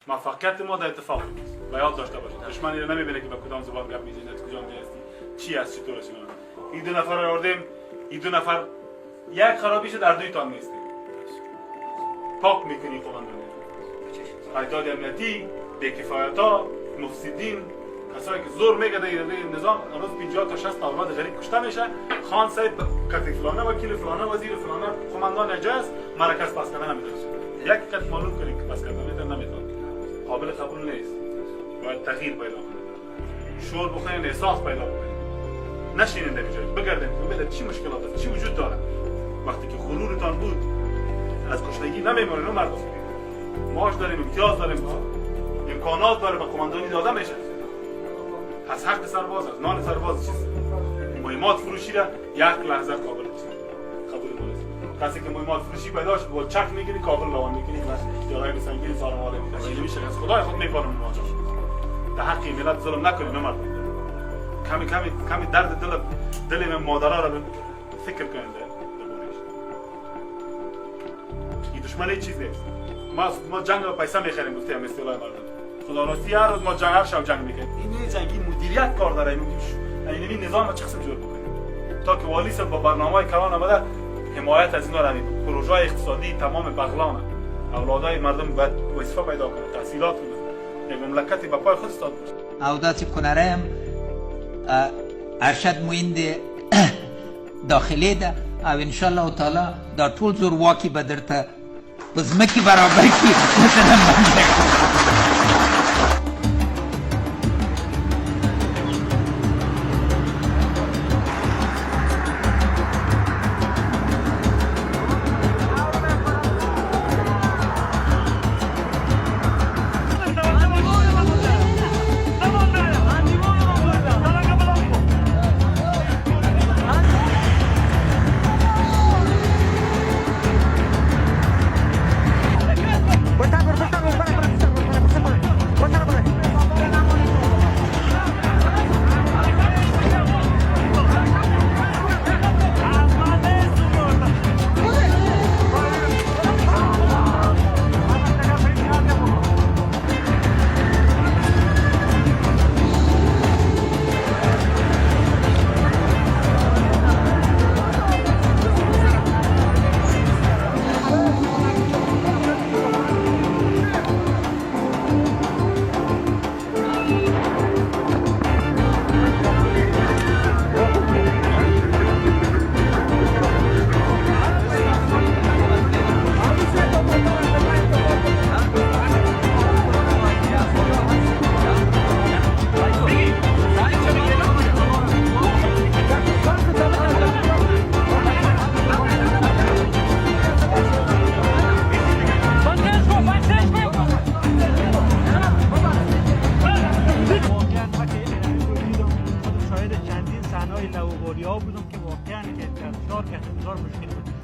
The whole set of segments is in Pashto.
موفقیت ما در اتفاق نیست و یاد داشته باشید دشمنی رو نمیبینه که به کدام زبان گپ میزنه، از کجا هستی، چی هست، چطور است. این دو نفر رو آوردیم، این دو نفر یک خرابیش در دویتان نیستیم. پاک میکنی قماندانی قیادات امنیتی، بی‌کفایتا، مفسدین، کسایی که زور میگه در نظام. روز 50 تا 60 اولاد غریب کشته میشه. خان صاحب کتی فلانه وکیل فلانه وزیر فلانه قماندان اجاز مرکز پس کردن نمیتونه. یک کت معلوم کنید که پس کردن نمیتونه، قابل قبول نیست. باید تغییر پیدا کنید، شور بخورید، احساس پیدا کنید، نشینید در جای بگردید ببینید چی مشکلات است، چی وجود داره. وقتی که غرورتان بود از گشنگی نمیمونید. مردم معاش داریم، امتیاز داریم، امکانات داره، به قماندانی داده میشه. از حق سرباز، از نان سرباز چیز مهمات فروشی را یک لحظه قابل قبول نیست. کسی که مهمات فروشی پیدا شد با چک میگیری کابل روان میکنی، جاهای مثلا سارماله میکنی، نمیشه. از خدای خود میپارم مواجه در حق ملت ظلم نکنیم. مردم کمی درد دل مادرها را فکر کنید. این دشمنی چیز نیست. ما جنگ رو پیسه میخریم، گفتیم اصطلاح مردم. خدا راستی هر روز ما هر شب جنگ میکنیم. این جنگی مدیریت کار داره. این نظام چه قسم جور بکنیم تا که والی صاحب با برنامه‌های کلان آمده حمایت از اینا رو پروژه اقتصادی تمام بغلان اولادای مردم باید وظیفه پیدا کنه، تحصیلات کنه، یک مملکتی به پای خود استاد باشه. او داسې کنرم ارشد مویند داخلي ده او ان شاء الله تعالی دا ټول زورواکي به درته په ځمکې برابر کړي.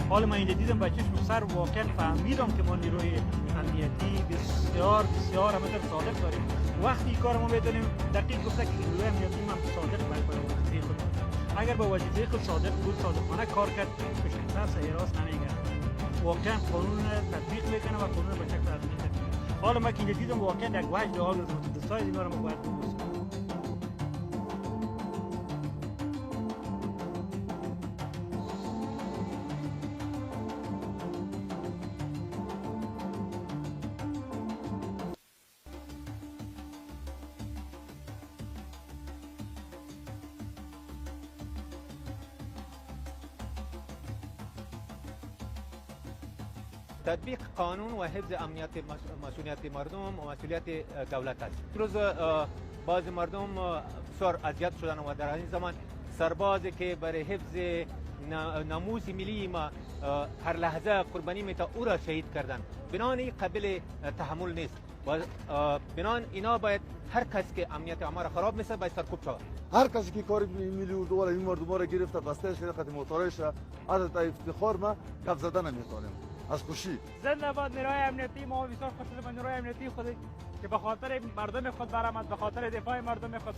حالا من اینجا دیدم بچه‌ش سر واقعا فهمیدم که ما نیروی امنیتی بسیار همه صادق داریم. وقتی این کار ما بدونیم دقیق گفته که نیروی امنیتی من صادق برای وظیفه خود. اگر با وظیفه خود صادق بود، صادقانه کار کرد، کشته سر راست نمیگرد. واقعا قانون تطبیق میکنه و قانون به شکل عملی تطبیق. حالا من که اینجا دیدم واقعا یک وجه حال دستای اینا رو ما باید بکنیم. تطبیق قانون و حفظ امنیت مسئولیت مردم و مسئولیت دولت است. روز بعض مردم بسیار اذیت شدن و در این زمان سربازی که برای حفظ ناموس ملی ما هر لحظه قربانی میتا او را شهید کردن. بنان قابل تحمل نیست و بنان اینا باید هر کس که امنیت عامه را خراب میسه باید سرکوب شود. هر کسی که کاری ملی و دول این مردم را گرفته بسته شرکت موتورش از افتخار ما کف زده نمیتونیم. از خوشی زنده باد نیروی امنیتی. ما بسیار خوشحال به نیروی امنیتی خود که به خاطر مردم خود برآمد، به خاطر دفاع مردم خود.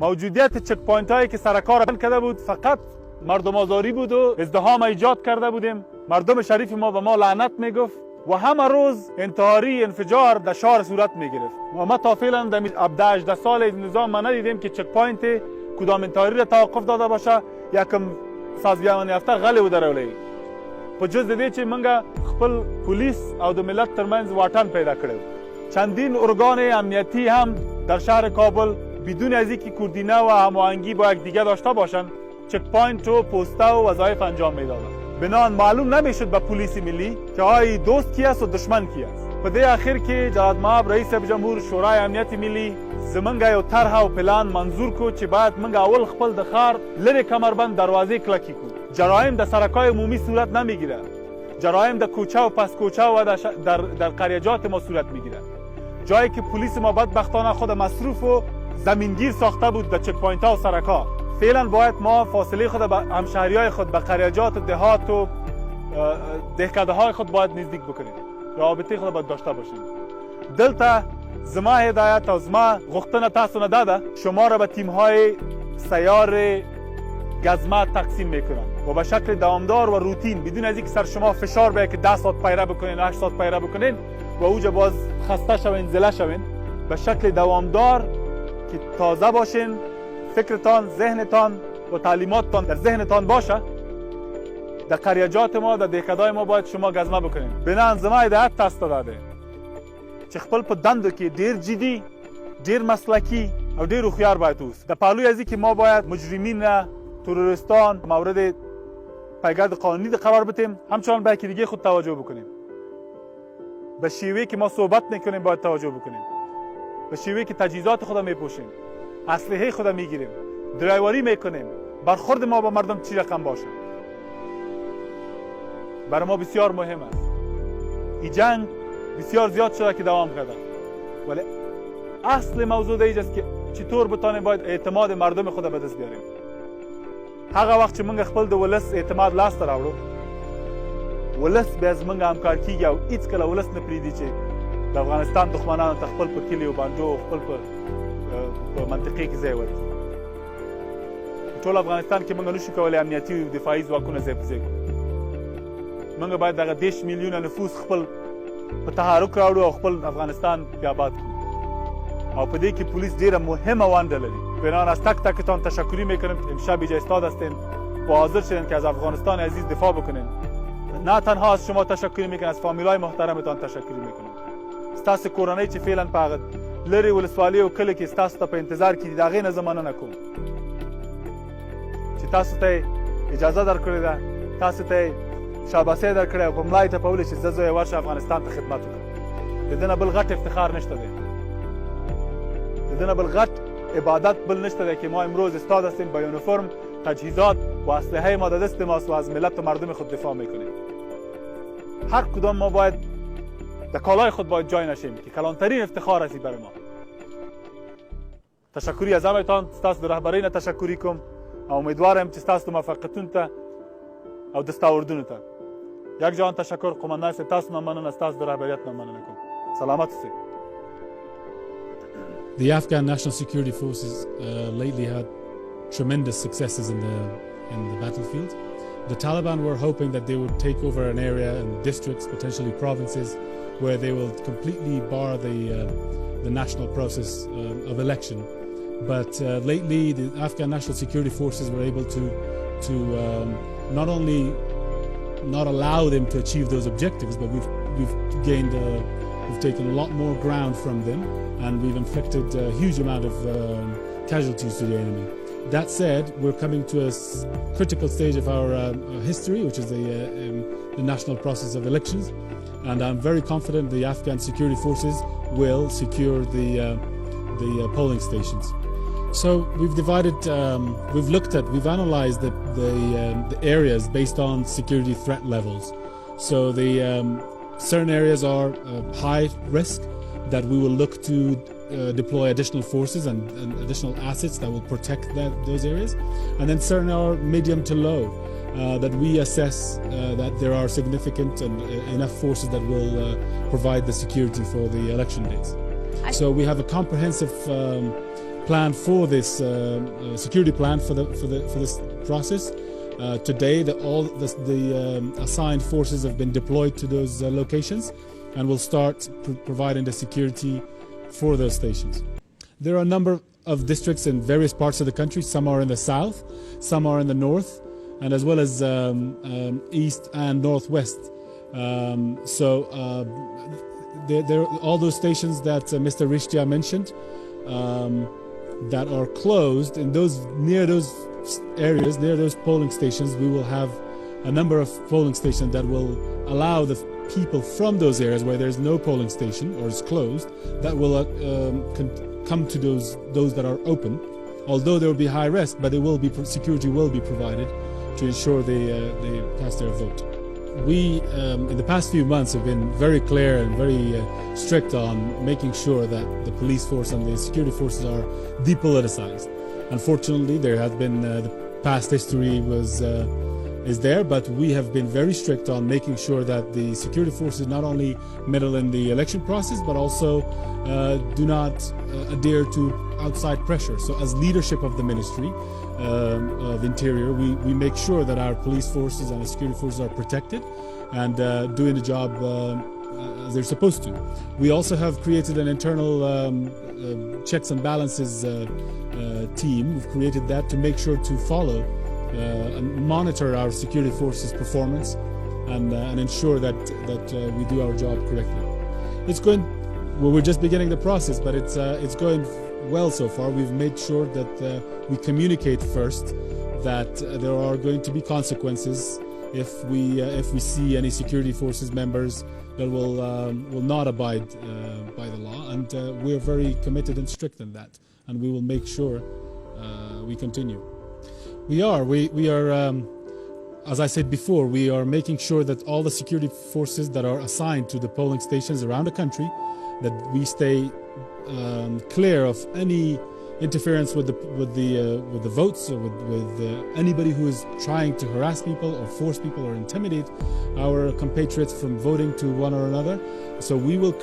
موجودیت چک پوینت هایی که سرکار بند کرده بود فقط مردم آزاری بود و ازدحام ایجاد کرده بودیم. مردم شریف ما به ما لعنت میگفت و همه روز انتحاری انفجار در شهر صورت میگرفت. ما تا فعلا در 18 سال نظام ما ندیدیم که چک پوینت کدام انتحاری را توقف داده باشه یکم سازگارانه یافته غلی و درولې په جز د دې چې موږ خپل پولیس او د ملت ترمنځ واټن پیدا کړو. چندین ارگان امنیتی هم در شهر کابل بدون از اینکه کوردینه و هماهنگی با یکدیگر داشته باشند چک پوینت و پسته و وظایف انجام میدادند. بنان معلوم نمیشد به پلیس ملی که آیا دوست کی است و دشمن کی است. په دې اخر کې جناب ماب رئیس جمهور شورای امنیت ملی زمونږ یو طرح او پلان منظور کو چې باید موږ اول خپل د ښار لرې کمربند دروازې کلکې کړو. جرایم در سرکای عمومی صورت نمیگیره. جرایم در کوچه و پس کوچه و در قریجات ما صورت میگیره. جایی که پلیس ما بدبختانه خود مصروف و زمینگیر ساخته بود در چک پوینت ها و سرکا. فعلا باید ما فاصله خود به همشهریای خود به قریجات و دهات و دهکده های خود باید نزدیک بکنیم. رابطه خود باید داشته باشیم. دلته زما هدایت و زما غوښتنه تاسو نه داده شما را به تیم های سیار گزمه تقسیم میکنن و به شکل دوامدار و روتین بدون از اینکه سر شما فشار بیاید که 10 ساعت پیره بکنین 8 ساعت پیره بکنین و اوجا باز خسته شوین زله شوین. به شکل دوامدار که تازه باشین، فکرتان، ذهنتان و تعلیماتتان در ذهنتان باشه. در قریجات ما در دهکدهای ما باید شما گزمه بکنین. بنان زما هدایت تاسو داده چې خپل په دندو کې ډیر جدي، ډیر مسلکی او ډیر هوښیار باید اوسو. د پهلوی از اینکه ما باید مجرمین، تروریستان مورد پیگرد قانونی قرار بدیم، همچنان باید که دیگه خود توجه بکنیم. به شیوهی که ما صحبت میکنیم باید توجه بکنیم. به شیوهی که تجهیزات خود میپوشیم، اسلحه خود میگیریم، درایوری میکنیم، برخورد ما با مردم چی رقم باشه. برای ما بسیار مهم است. این جنگ بسیار زیاد شده که دوام کرده، ولی اصل موضوع دیگه است که چطور بتانیم باید اعتماد مردم خود به دست بیاریم. هغه وخت چې موږ خپل د ولس اعتماد لاسته راوړو، ولس بیا زموږ همکار کیږي او هیڅکله ولس نه پرېږدي چې د افغانستان دښمنانو ته خپل په کلیو بانډو او خپل په منطقې کې ځای ورکړي. په ټول افغانستان کې موږ نشو کولی امنیتي او دفاعي ځواکونه ځای په ځای کړو. موږ باید دغه 10 میلیونه نفوس خپل په تحرک راوړو او خپل افغانستان بیا آباد کړو. او په دې کې پولیس ډیره مهمه ونډه لري. بنان از تک تکتان تشکری میکنیم. امشب اینجا ایستاد هستین و حاضر شدین که از افغانستان عزیز دفاع بکنین. نه تنها از شما تشکر میکنم، از فامیلای محترمتان تشکر میکنم. ستاسو کورنۍ چې فعلا په لري ولسوالۍ او کلی کې ستاسو ته په انتظار کې دي، د هغې نه زه مننه کوم چې تاسو ته اجازه درکړې ده، تاسو ته شاباسي درکړې او په ملا یې تپولې چې زه زوی ورشه افغانستان ته خدمت وکړم. د دې نه بل غټ افتخار نشته دی، د دې نه بل غټ عبادت بل نشته دی که ما امروز استاد هستیم با یونیفرم، تجهیزات و اسلحه ما در دست ماست و از ملت و مردم خود دفاع میکنیم. هر کدام ما باید در کالای خود باید جای نشیم که کلانترین افتخار هستی برای ما. تشکری از همتان، ستاسو د رهبری نه تشکری کوم او امیدوارم چې ستاسو موفقیتونو ته او دستاوردونو ته. یک جهان تشکر قومندان صاحب، تاسو نه مننه، ستاسو د رهبریت نه مننه کوم. سلامت اوسئ. The Afghan National Security Forces lately had tremendous successes in the battlefield. The Taliban were hoping that they would take over an area and districts, potentially provinces, where they will completely bar the national process of election. But lately, the Afghan National Security Forces were able to not only not allow them to achieve those objectives, but we've gained. We've taken a lot more ground from them, and we've inflicted a huge amount of casualties to the enemy. That said, we're coming to a critical stage of our history, which is the national process of elections, and I'm very confident the Afghan security forces will secure the polling stations. So we've divided, we've analyzed the areas based on security threat levels. So certain areas are high risk that we will look to deploy additional forces and additional assets that will protect those areas, and then certain are medium to low that we assess that there are significant and enough forces that will provide the security for the election days. So we have a comprehensive plan for this security plan for this process. Today, all the assigned forces have been deployed to those locations, and will start providing the security for those stations. There are a number of districts in various parts of the country. Some are in the south, some are in the north, and as well as east and northwest. There are all those stations that Mr. Rishtia mentioned that are closed. In near those areas, near those polling stations, we will have a number of polling stations that will allow the people from those areas where there's no polling station or is closed, that will come to those that are open. Although there will be high risk, but security will be provided to ensure they cast their vote. We, in the past few months, have been very clear and very strict on making sure that the police force and the security forces are depoliticized. Unfortunately, there has been the past history is there, but we have been very strict on making sure that the security forces not only meddle in the election process, but also do not adhere to outside pressure. So as leadership of the Ministry of Interior, we make sure that our police forces and the security forces are protected and doing the job as they're supposed to. We also have created an internal checks and balances team. We've created that to make sure to follow and monitor our security forces' performance and ensure that we do our job correctly. It's going. Well, we're just beginning the process, but it's going well so far. We've made sure that we communicate first that there are going to be consequences if we see any security forces members that will not abide by the law, and we are very committed and strict in that, and we will make sure we continue. We are, as I said before, we are making sure that all the security forces that are assigned to the polling stations around the country, that we stay clear of any interference with the votes, or with anybody who is trying to harass people or force people or intimidate our compatriots from voting to one or another. So we will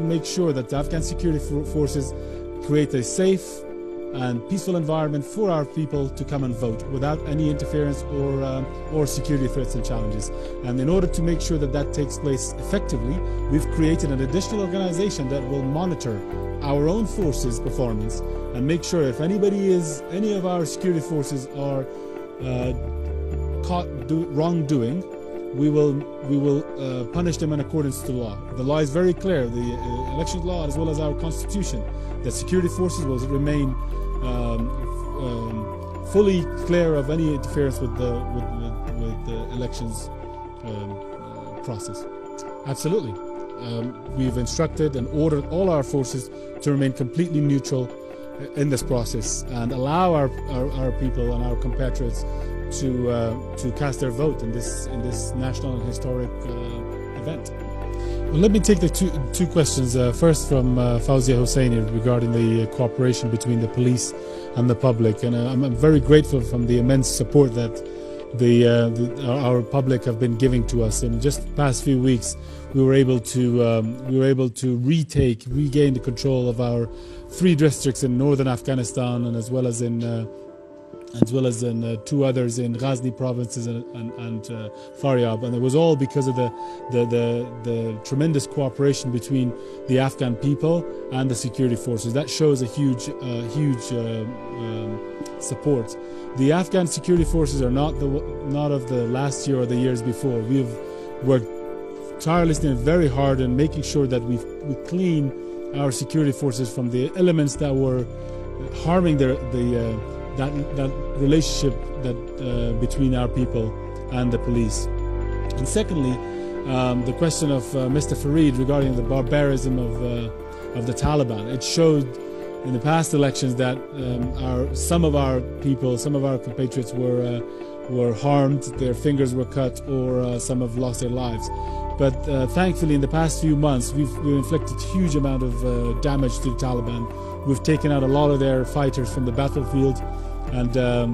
make sure that the Afghan security forces create a safe and peaceful environment for our people to come and vote without any interference or security threats and challenges. And in order to make sure that takes place effectively, we've created an additional organization that will monitor our own forces' performance and make sure if any of our security forces are caught wrongdoing, we will punish them in accordance to the law. The law is very clear, the election law as well as our constitution, that security forces will remain fully clear of any interference with the elections process. Absolutely. We've instructed and ordered all our forces to remain completely neutral in this process and allow our people and our compatriots to cast their vote in this national and historic event. Well, let me take the two questions. First from Fawzia Hosseini regarding the cooperation between the police and the public, and I'm very grateful from the immense support that our public have been giving to us. In just the past few weeks, we were able to regain the control of our 3 districts in northern Afghanistan, and as well as in 2 others in Ghazni provinces and Faryab, and it was all because of the tremendous cooperation between the Afghan people and the security forces. That shows a huge support. The Afghan security forces are not of the last year or the years before. We've worked tirelessly and very hard in making sure that we clean our security forces from the elements that were harming that relationship between our people and the police. And secondly, the question of Mr. Fareed regarding the barbarism of the Taliban. It showed in the past elections that some of our people, some of our compatriots were harmed, their fingers were cut, or some have lost their lives. But thankfully, in the past few months, we've inflicted huge amount of damage to the Taliban. We've taken out a lot of their fighters from the battlefield, and I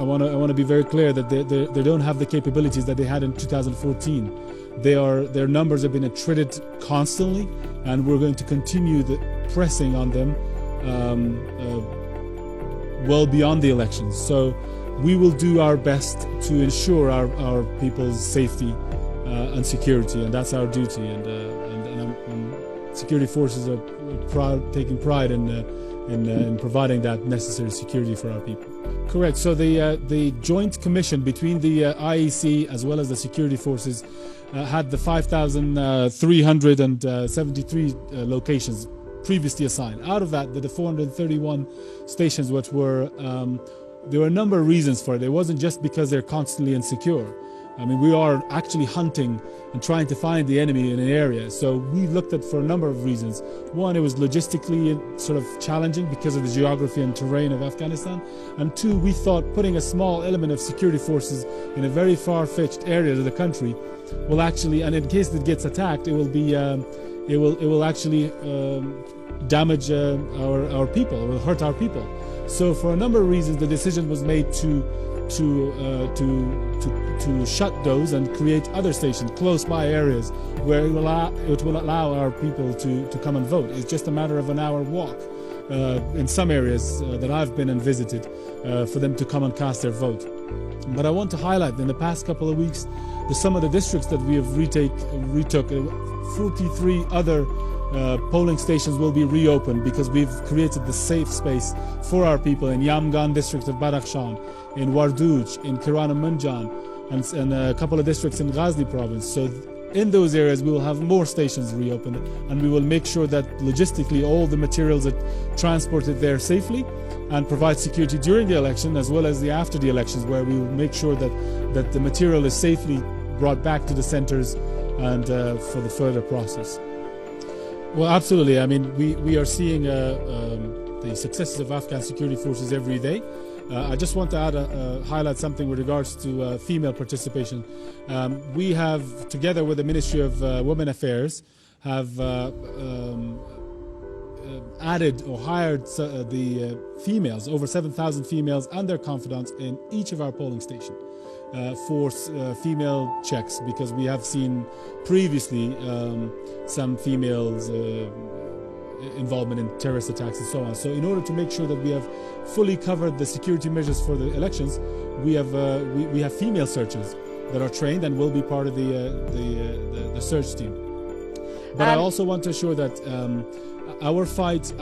want to be very clear that they don't have the capabilities that they had in 2014. Their numbers have been attrited constantly, and we're going to continue pressing on them well beyond the elections. So we will do our best to ensure our people's safety and security, and that's our duty. And security forces are taking pride in providing that necessary security for our people. Correct. So the joint commission between the IEC as well as the security forces had the 5,373 locations previously assigned. Out of that, the 431 stations, which were there were a number of reasons for it. It wasn't just because they're constantly insecure. I mean, we are actually hunting and trying to find the enemy in an area. So we looked at for a number of reasons. One, it was logistically sort of challenging because of the geography and terrain of Afghanistan. And two, we thought putting a small element of security forces in a very far-fetched area of the country will actually, and in case it gets attacked, it will be, it will actually damage our people. It will hurt our people. So for a number of reasons, the decision was made to shut those and create other stations close by areas where it will allow our people to come and vote. It's just a matter of an hour walk in some areas that I've been and visited for them to come and cast their vote. But I want to highlight in the past couple of weeks some of the districts that we have retook 43 other polling stations will be reopened because we've created the safe space for our people in Yamgan district of Badakhshan, in Warduj, in Kiran and Munjan, and a couple of districts in Ghazni province. So in those areas we will have more stations reopened, and we will make sure that logistically all the materials are transported there safely and provide security during the election as well as after the elections, where we will make sure that the material is safely brought back to the centers and for the further process. Well, absolutely. I mean, we are seeing the successes of Afghan security forces every day. I just want to highlight something with regards to female participation. We have, together with the Ministry of Women Affairs, have added or hired the females, over 7,000 females and their confidants in each of our polling stations for female checks, because we have seen previously some females involvement in terrorist attacks and so on. So in order to make sure that we have fully covered the security measures for the elections, we have female searchers that are trained and will be part of the search team. But I also want to assure that our fight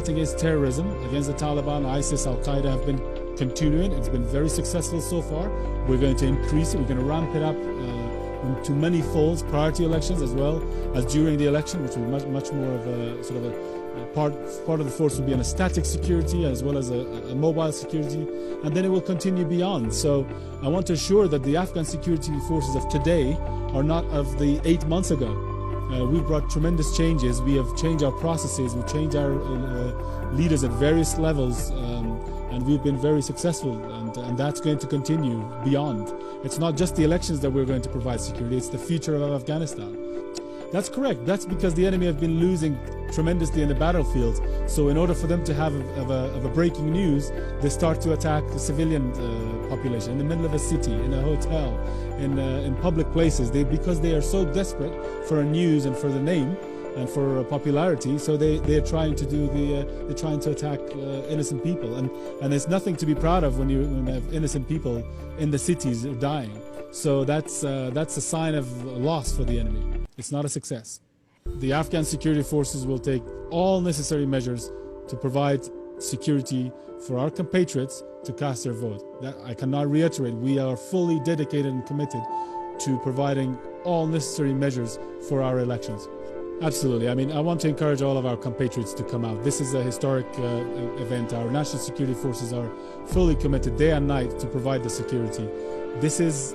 against terrorism, against the Taliban, ISIS, Al-Qaeda have been continuing. It's been very successful so far. We're going to increase it. We're going to ramp it up to many folds prior to elections as well as during the election, which will be much more of a sort of a part of the force will be on a static security as well as a mobile security, and then it will continue beyond. So I want to assure that the Afghan security forces of today are not of the 8 months ago. We've brought tremendous changes. We have changed our processes. We've changed our leaders at various levels, and we've been very successful, and that's going to continue beyond. It's not just the elections that we're going to provide security, it's the future of Afghanistan. That's correct. That's because the enemy have been losing tremendously in the battlefield. So in order for them to have a breaking news, they start to attack the civilian population in the middle of a city, in a hotel, in public places. Because they are so desperate for a news and for the name and for popularity, so they're trying to they're trying to attack innocent people, and there's nothing to be proud of when you have innocent people in the cities dying. So that's a sign of loss for the enemy. It's not a success. The Afghan security forces will take all necessary measures to provide security for our compatriots to cast their vote. That I cannot reiterate. We are fully dedicated and committed to providing all necessary measures for our elections. Absolutely. I mean, I want to encourage all of our compatriots to come out. This is a historic event. Our national security forces are fully committed day and night to provide the security. This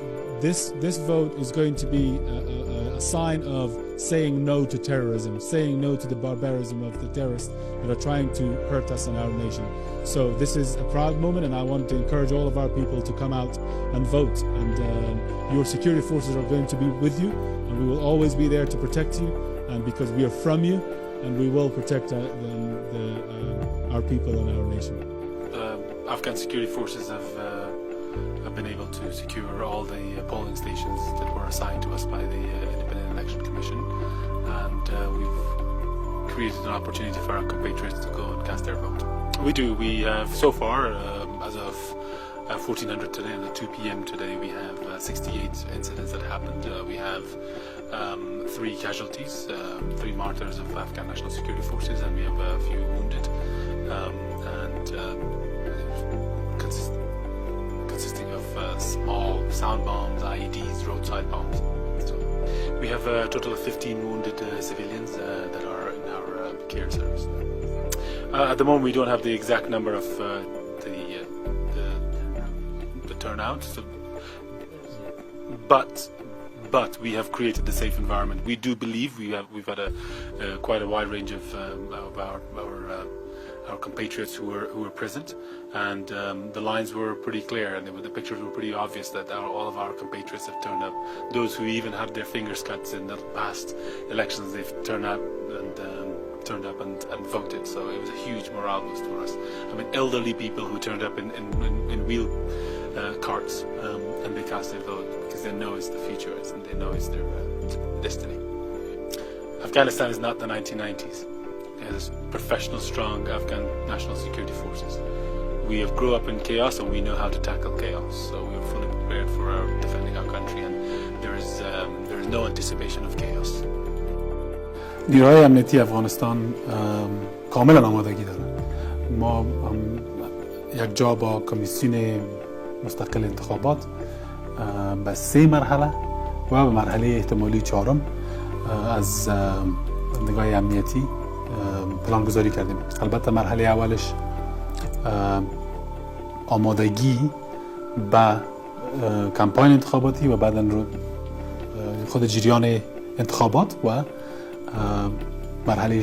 vote is going to be a sign of saying no to terrorism, saying no to the barbarism of the terrorists that are trying to hurt us and our nation. So this is a proud moment, and I want to encourage all of our people to come out and vote. And your security forces are going to be with you, and we will always be there to protect you, and because we are from you, and we will protect our people and our nation. Afghan security forces have been able to secure all the polling stations that were assigned to us by the Independent Election Commission, and we've created an opportunity for our compatriots to go and cast their vote. We do. We have so far, as of 1400 today, and at 2 p.m. today, we have 68 incidents that happened. We have 3 casualties, 3 martyrs of Afghan National Security Forces, and we have a few wounded, consisting of small sound bombs, IEDs, roadside bombs. So we have a total of 15 wounded civilians that are in our care service. At the moment, we don't have the exact number of the turnout, so, but we have created a safe environment. We do believe we've had quite a wide range of our compatriots who were present, and the lines were pretty clear, and the pictures were pretty obvious that all of our compatriots have turned up. Those who even had their fingers cut in the past elections, they've turned up and voted. So it was a huge morale boost for us. I mean, elderly people who turned up in wheel carts and they cast their vote because they know it's the future and they know it's their destiny. Afghanistan is not the 1990s. There's professional, strong Afghan National Security Forces. We have grew up in chaos and we know how to tackle chaos. So we're fully prepared for defending our country, and there is no anticipation of chaos. نیروهای امنیتی افغانستان کاملا آمادگی دارن. ما یک جا با کمیسیون مستقل انتخابات به 3 مرحله و به مرحله احتمالی 4 از نگاه امنیتی پلان گذاری کردیم. البته مرحله اولش آمادگی به کمپاین انتخاباتی و بعداً خود جریان انتخابات و مرحله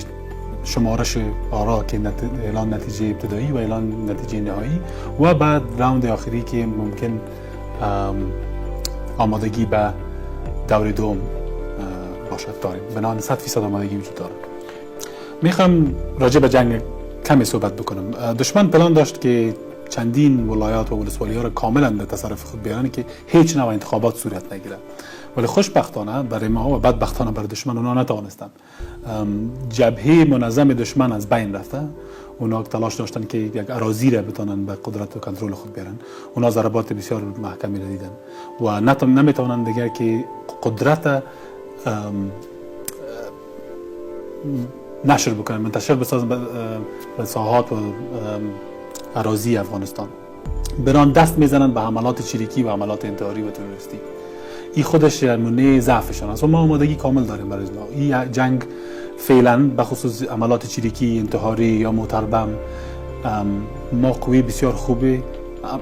شمارش آرا که اعلان نتیجه ابتدایی و اعلان نتیجه نهایی و بعد راوند آخری که ممکن آمادگی به دور دوم باشد داریم. بنابراین 100% آمادگی وجود داره. میخوام راجع به جنگ کمی صحبت بکنم. دشمن پلان داشت که چندین ولایات و ولسوالی ها را کاملا در تصرف خود بیارن که هیچ نوع انتخابات صورت نگیره. ولی خوشبختانه برای ما و بدبختانه برای دشمن اونا نتوانستن. جبهه منظم دشمن از بین رفته. اونا تلاش داشتن که یک اراضی را بتونن به قدرت و کنترل خود بیارن. اونا ضربات بسیار محکمی را دیدن و نمیتونن دیگر که قدرت نشر بکنن، منتشر بسازن به ساحات و اراضی افغانستان. بران دست میزنن به حملات چریکی و حملات انتحاری و تروریستی. این خودش نمونه ضعفشان است و ما آمادگی کامل داریم برای این جنگ. فعلا به خصوص حملات چریکی، انتحاری یا موتربم ما قوی بسیار خوبه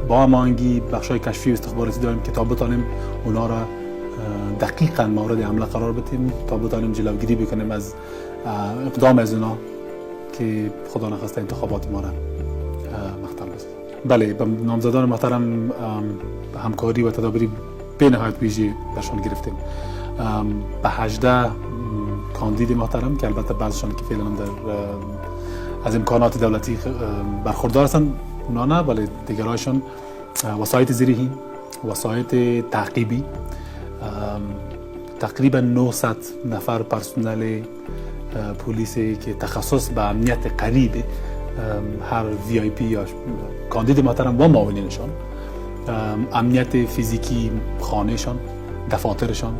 با هماهنگی بخشای کشفی و استخباراتی داریم که تا بتانیم اونا را دقیقاً مورد حمله قرار بدیم، تا بتانیم جلوگیری بکنیم از اقدام از اونا که خدا نخواسته انتخابات ما را مختل بسازه. بله، با نامزدان محترم همکاری و تدابیری به نهایت ویژه برشان گرفتیم. به 18 کاندید محترم که البته بعضشان که فعلا از امکانات دولتی برخوردار هستند، اونا نه، ولی دیگرایشان وسایط زیرهی، وسایط تعقیبی، تقریبا 900 نفر پرسنل پلیسی که تخصص به امنیت قریب هر VIP یا کاندید محترم و معاونینشان، امنیت فیزیکی خانهشان، دفاترشان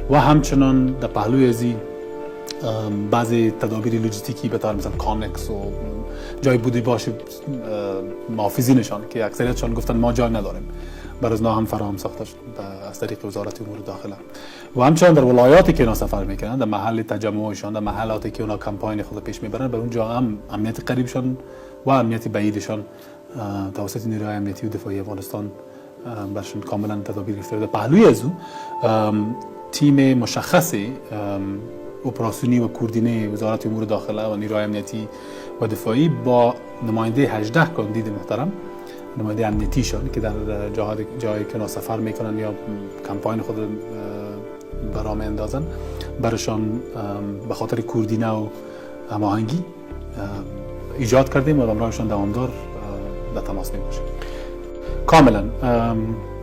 و همچنان در پهلوی ازی بعضی تدابیر لوجستیکی به طور مثلا کانکس و جای بودی باشه محافظینشان که اکثریتشان گفتن ما جای نداریم، برای از هم فراهم ساخته شد از طریق وزارت امور داخله. و همچنان در ولایاتی که اونا سفر میکنن، در محل تجمعشان، در محلاتی که اونا کمپاین خود پیش میبرن، بر اونجا هم امنیت قریبشان و امنیت بعیدشان توسط نیروهای امنیتی و دفاعی افغانستان برشون کاملا تدابیر گرفته. در پهلوی از او تیم مشخص اپراسیونی و کوردینه وزارت امور داخله و نیروهای امنیتی و دفاعی با نماینده 18 کاندید محترم، نماینده امنیتیشان که در جایی که سفر میکنن یا کمپاین خود برام اندازن، برشان به خاطر کوردینه و هماهنگی ایجاد کردیم و همراهشان دوامدار در تماس میباشیم. کاملا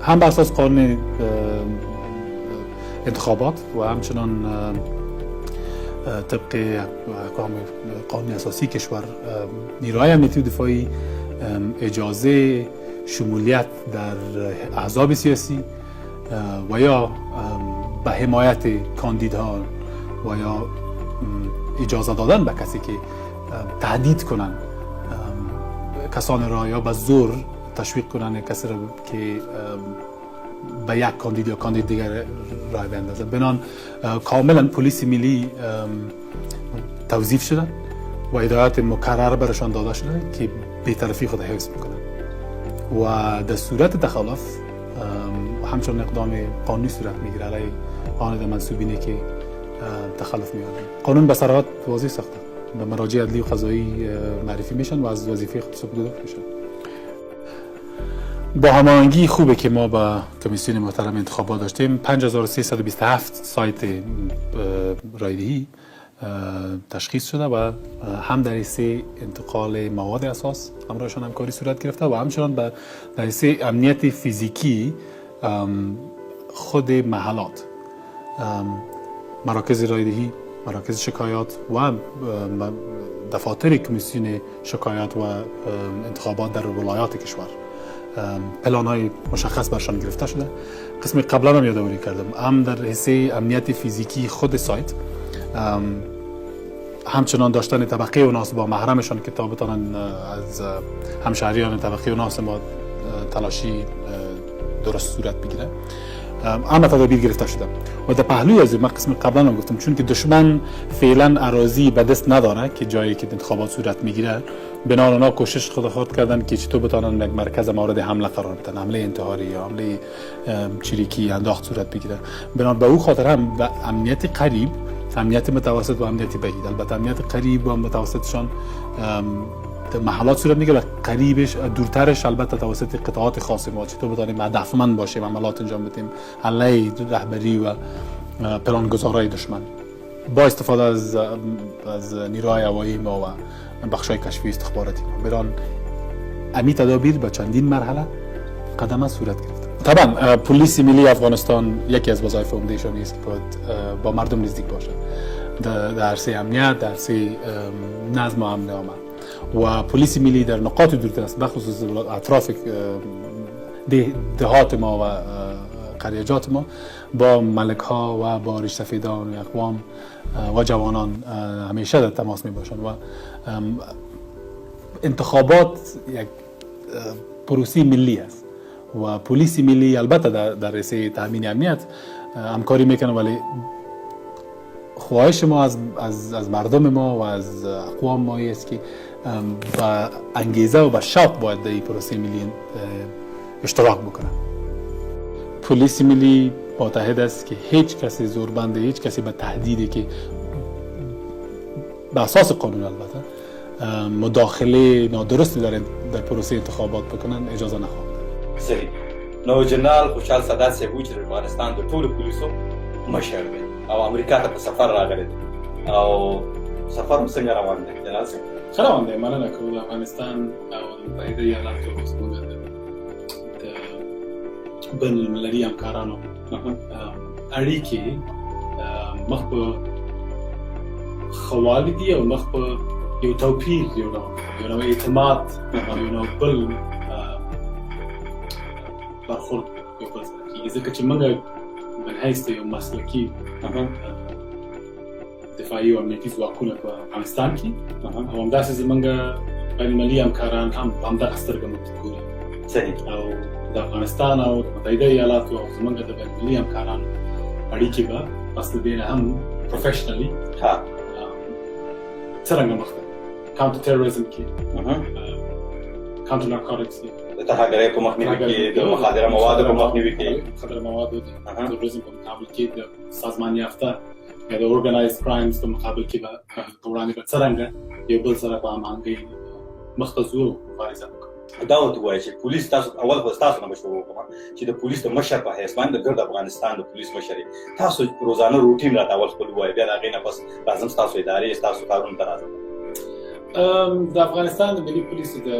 هم بر اساس قانون انتخابات و همچنان طبق احکام قانون اساسی کشور نیروهای امنیتی و دفاعی اجازه شمولیت در احزاب سیاسی و یا به حمایت کاندیدها و یا اجازه دادن به کسی که تهدید کنن کسان را یا به زور تشویق کنن کسی را که به یک کاندید یا کاندید دیگر رای بیندازه. بنان کاملا پلیس ملی توظیف شدن و هدایت مکرر برشان داده شده که بی‌طرفی خود حفظ میکنن و در صورت تخلف همچون اقدام قانونی صورت میگیره علیه آن منسوبینی که تخلف میاد. قانون به صراحت واضح ساخته، به مراجع عدلی و قضایی معرفی میشن و از وظیفه خود سپرده میشن. با هماهنگی خوبه که ما با کمیسیون محترم انتخابات داشتیم 5327 سایت رایدهی تشخیص شده و هم در حیث انتقال مواد اساس همراهشان همکاری صورت گرفته و همچنان در حیث امنیت فیزیکی خود محلات، مراکز رایدهی، مراکز شکایات و دفاتر کمیسیون شکایات و انتخابات در ولایات کشور پلان‌های مشخص برشان گرفته شده. قسم قبلا هم یادآوری کردم، هم در حیث امنیت فیزیکی خود سایت، همچنان داشتن طبقه اوناس با محرمشان که تا بتانن از همشهریان طبقه اوناس ما تلاشی درست صورت بگیره، اما تدابیر گرفته شده. و در پهلوی از من قسم قبلا هم گفتم چون که دشمن فعلا اراضی به دست نداره که جایی که انتخابات صورت میگیره، بنابراین اونا کوشش خود کردن که چطور بتونن یک مرکز مورد حمله قرار بدن، حمله انتحاری یا حمله چریکی انداخت صورت بگیره. بنابراین به او خاطر هم به امنیت قریب، امنیت متوسط و امنیت بعید، البته امنیت قریب و متوسطشان محلات صورت میگیره و قریبش دورترش البته توسط قطاعات خاصه ما چطور بتونیم هدفمند باشیم عملات انجام بدیم علیه رهبری و پلانگذارای دشمن با استفاده از نیروهای هوایی ما و بخشای کشفی استخباراتی ما. بران امی تدابیر به چندین مرحله قدم صورت گرفته. طبعا پلیس ملی افغانستان یکی از وظایف عمده‌شان است که با مردم نزدیک باشه در عرصه امنیت، در عرصه نظم و امن عامه. و پلیس ملی در نقاط دورتر است، بخصوص اطراف دهات ما و قریجات ما با ملک ها و با ریش سفیدان و اقوام و جوانان همیشه در تماس می باشند و انتخابات یک پروسه ملی است و پلیس ملی البته در رسه تامین امنیت همکاری میکنه، ولی خواهش ما از مردم ما و از اقوام ما است که با انگیزه و با شوق باید در این پروسه ملی اشتراک بکنه. پلیس ملی معتقد است که هیچ کسی زوربنده، هیچ کسی به تهدیدی که به اساس قانون البته مداخله نادرستی در پروسه انتخابات بکنن اجازه نخواهد. صحیح. نو جنرال خوشحال سادات صاحب چې د افغانستان د ټولو پولیسو مشر دی او امریکا ته په سفر راغلی دی او سفر هم څنګه روان دی جنرال صاحب؟ ښه روان دی، مننه کوو. د افغانستان او د متحده ایالاتو زموږ د بین المللي همکارانو اړیکې مخ په ښه والي دي او مخ په یو توپیر، یو نوع اعتماد او یو نوع بل برخورد یو بل سره کېږي، ځکه چې موږ من حیث یو مسلکي دفاعي او امنیتي ځواکونه په افغانستان کې او همداسې زموږ بین المللي همکاران هم په همدغه سترګه موږ ته ګوري. صحیح. او د افغانستان او د متحده ایالاتو او زموږ د بین المللي همکارانو اړیکې به پس د دې نه هم پروفیشنلي څرنګه مخ ته کاونټر ټیرریزم کې کاونټر نارکوټکس کې د ترهګرۍ په مخنیوي کې، د مخدره موادو په مخنیوي کې، مخدره موادو د تروریزم په مقابل کې د سازمان یافته یا د اورګنایزد کرایم په مقابل کې به وړاندې به څرنګه یو بل سره په هماهنګۍ مخ ته ځو مبارزه وکړو. دا ورته ووایه چې پولیس تاسو اول خو تاسو نه مشوره وکړم چې د پولیس د مشر په حیث باندې د ګرد افغانستان د پولیس مشر تاسو روزانه روټین راته اول خپل ووایه، بیا د هغې نه پس راځم ستاسو ادارې ستاسو کارونو ته راځم. د افغانستان د ملي پولیسو د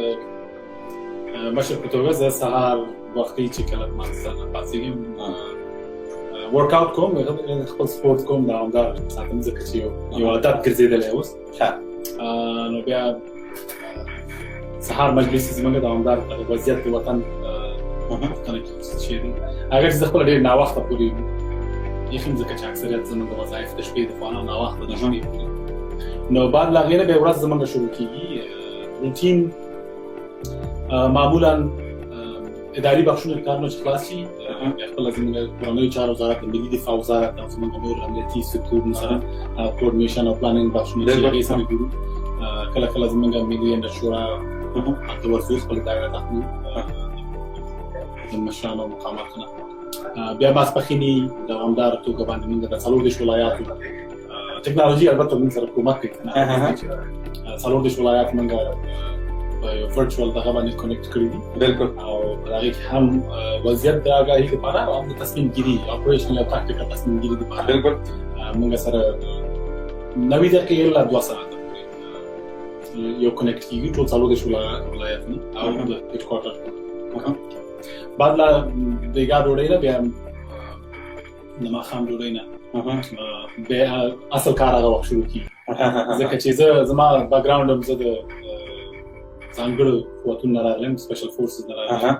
مشر په توګه زه سهار وختي چې کله لمانځه نه پاڅېږم ورک اوټ کوم خپل سپورت کوم دوامدار ساتم ځکه چې یو عادت ګرځېدلی اوس نو بیا سهار مجلس زموږ دوامدار وضعیت د وطن پوښتنه کوي چې هغه چې زه خپله ډېر ناوخته پورې یخیم ځکه چې اکثریت زموږ د وظایف د شپې د خوا نه ناوخته د شپې پورې نو بعد له هغې نه بیا ورځ زموږ شروع کېږي روټین معمولا اداري بخشونه کارونه چې خلاص شي بیا خپله زموږ کورنیو چارو وزارت د ملي دفاع وزارت او زموږ نور امنیتي سکتورونو سره کوارډینیشن او پلانینګ بخشونه چې هغې سره ګورو کله کله زموږ ملي امنیت شورا د ورسو خپل دایره اخلو د مشرانو مقاماتونه بیا ماسپښیني دوامداره توګه باندې موږ د 40 ولایاتو ټکنالوژي البته موږ سره کومک کوي 40 ولایات موږ په ورچوال دغه باندې کنیکټ کړي دي بالکل او هغه کې هم وضعیت د آگاهي لپاره او د تصمیم ګیري اپریشنل او تاکتیکل تصمیم ګیري لپاره بالکل موږ سره 90 دقیقې لا 2 ساعته یو کنیکټ کیږي ټول 40 ولایتونه او د هډ کوارټر بعد لا بیګا ډوډۍ نه بیا د ماښام ډوډۍ نه بیا اصل کار هغه وخت شروع کیږي ځکه چې زما بیک ګراوند هم زه د ځانګړو قوتونو نه راغلم سپیشل فورسز نه راغلم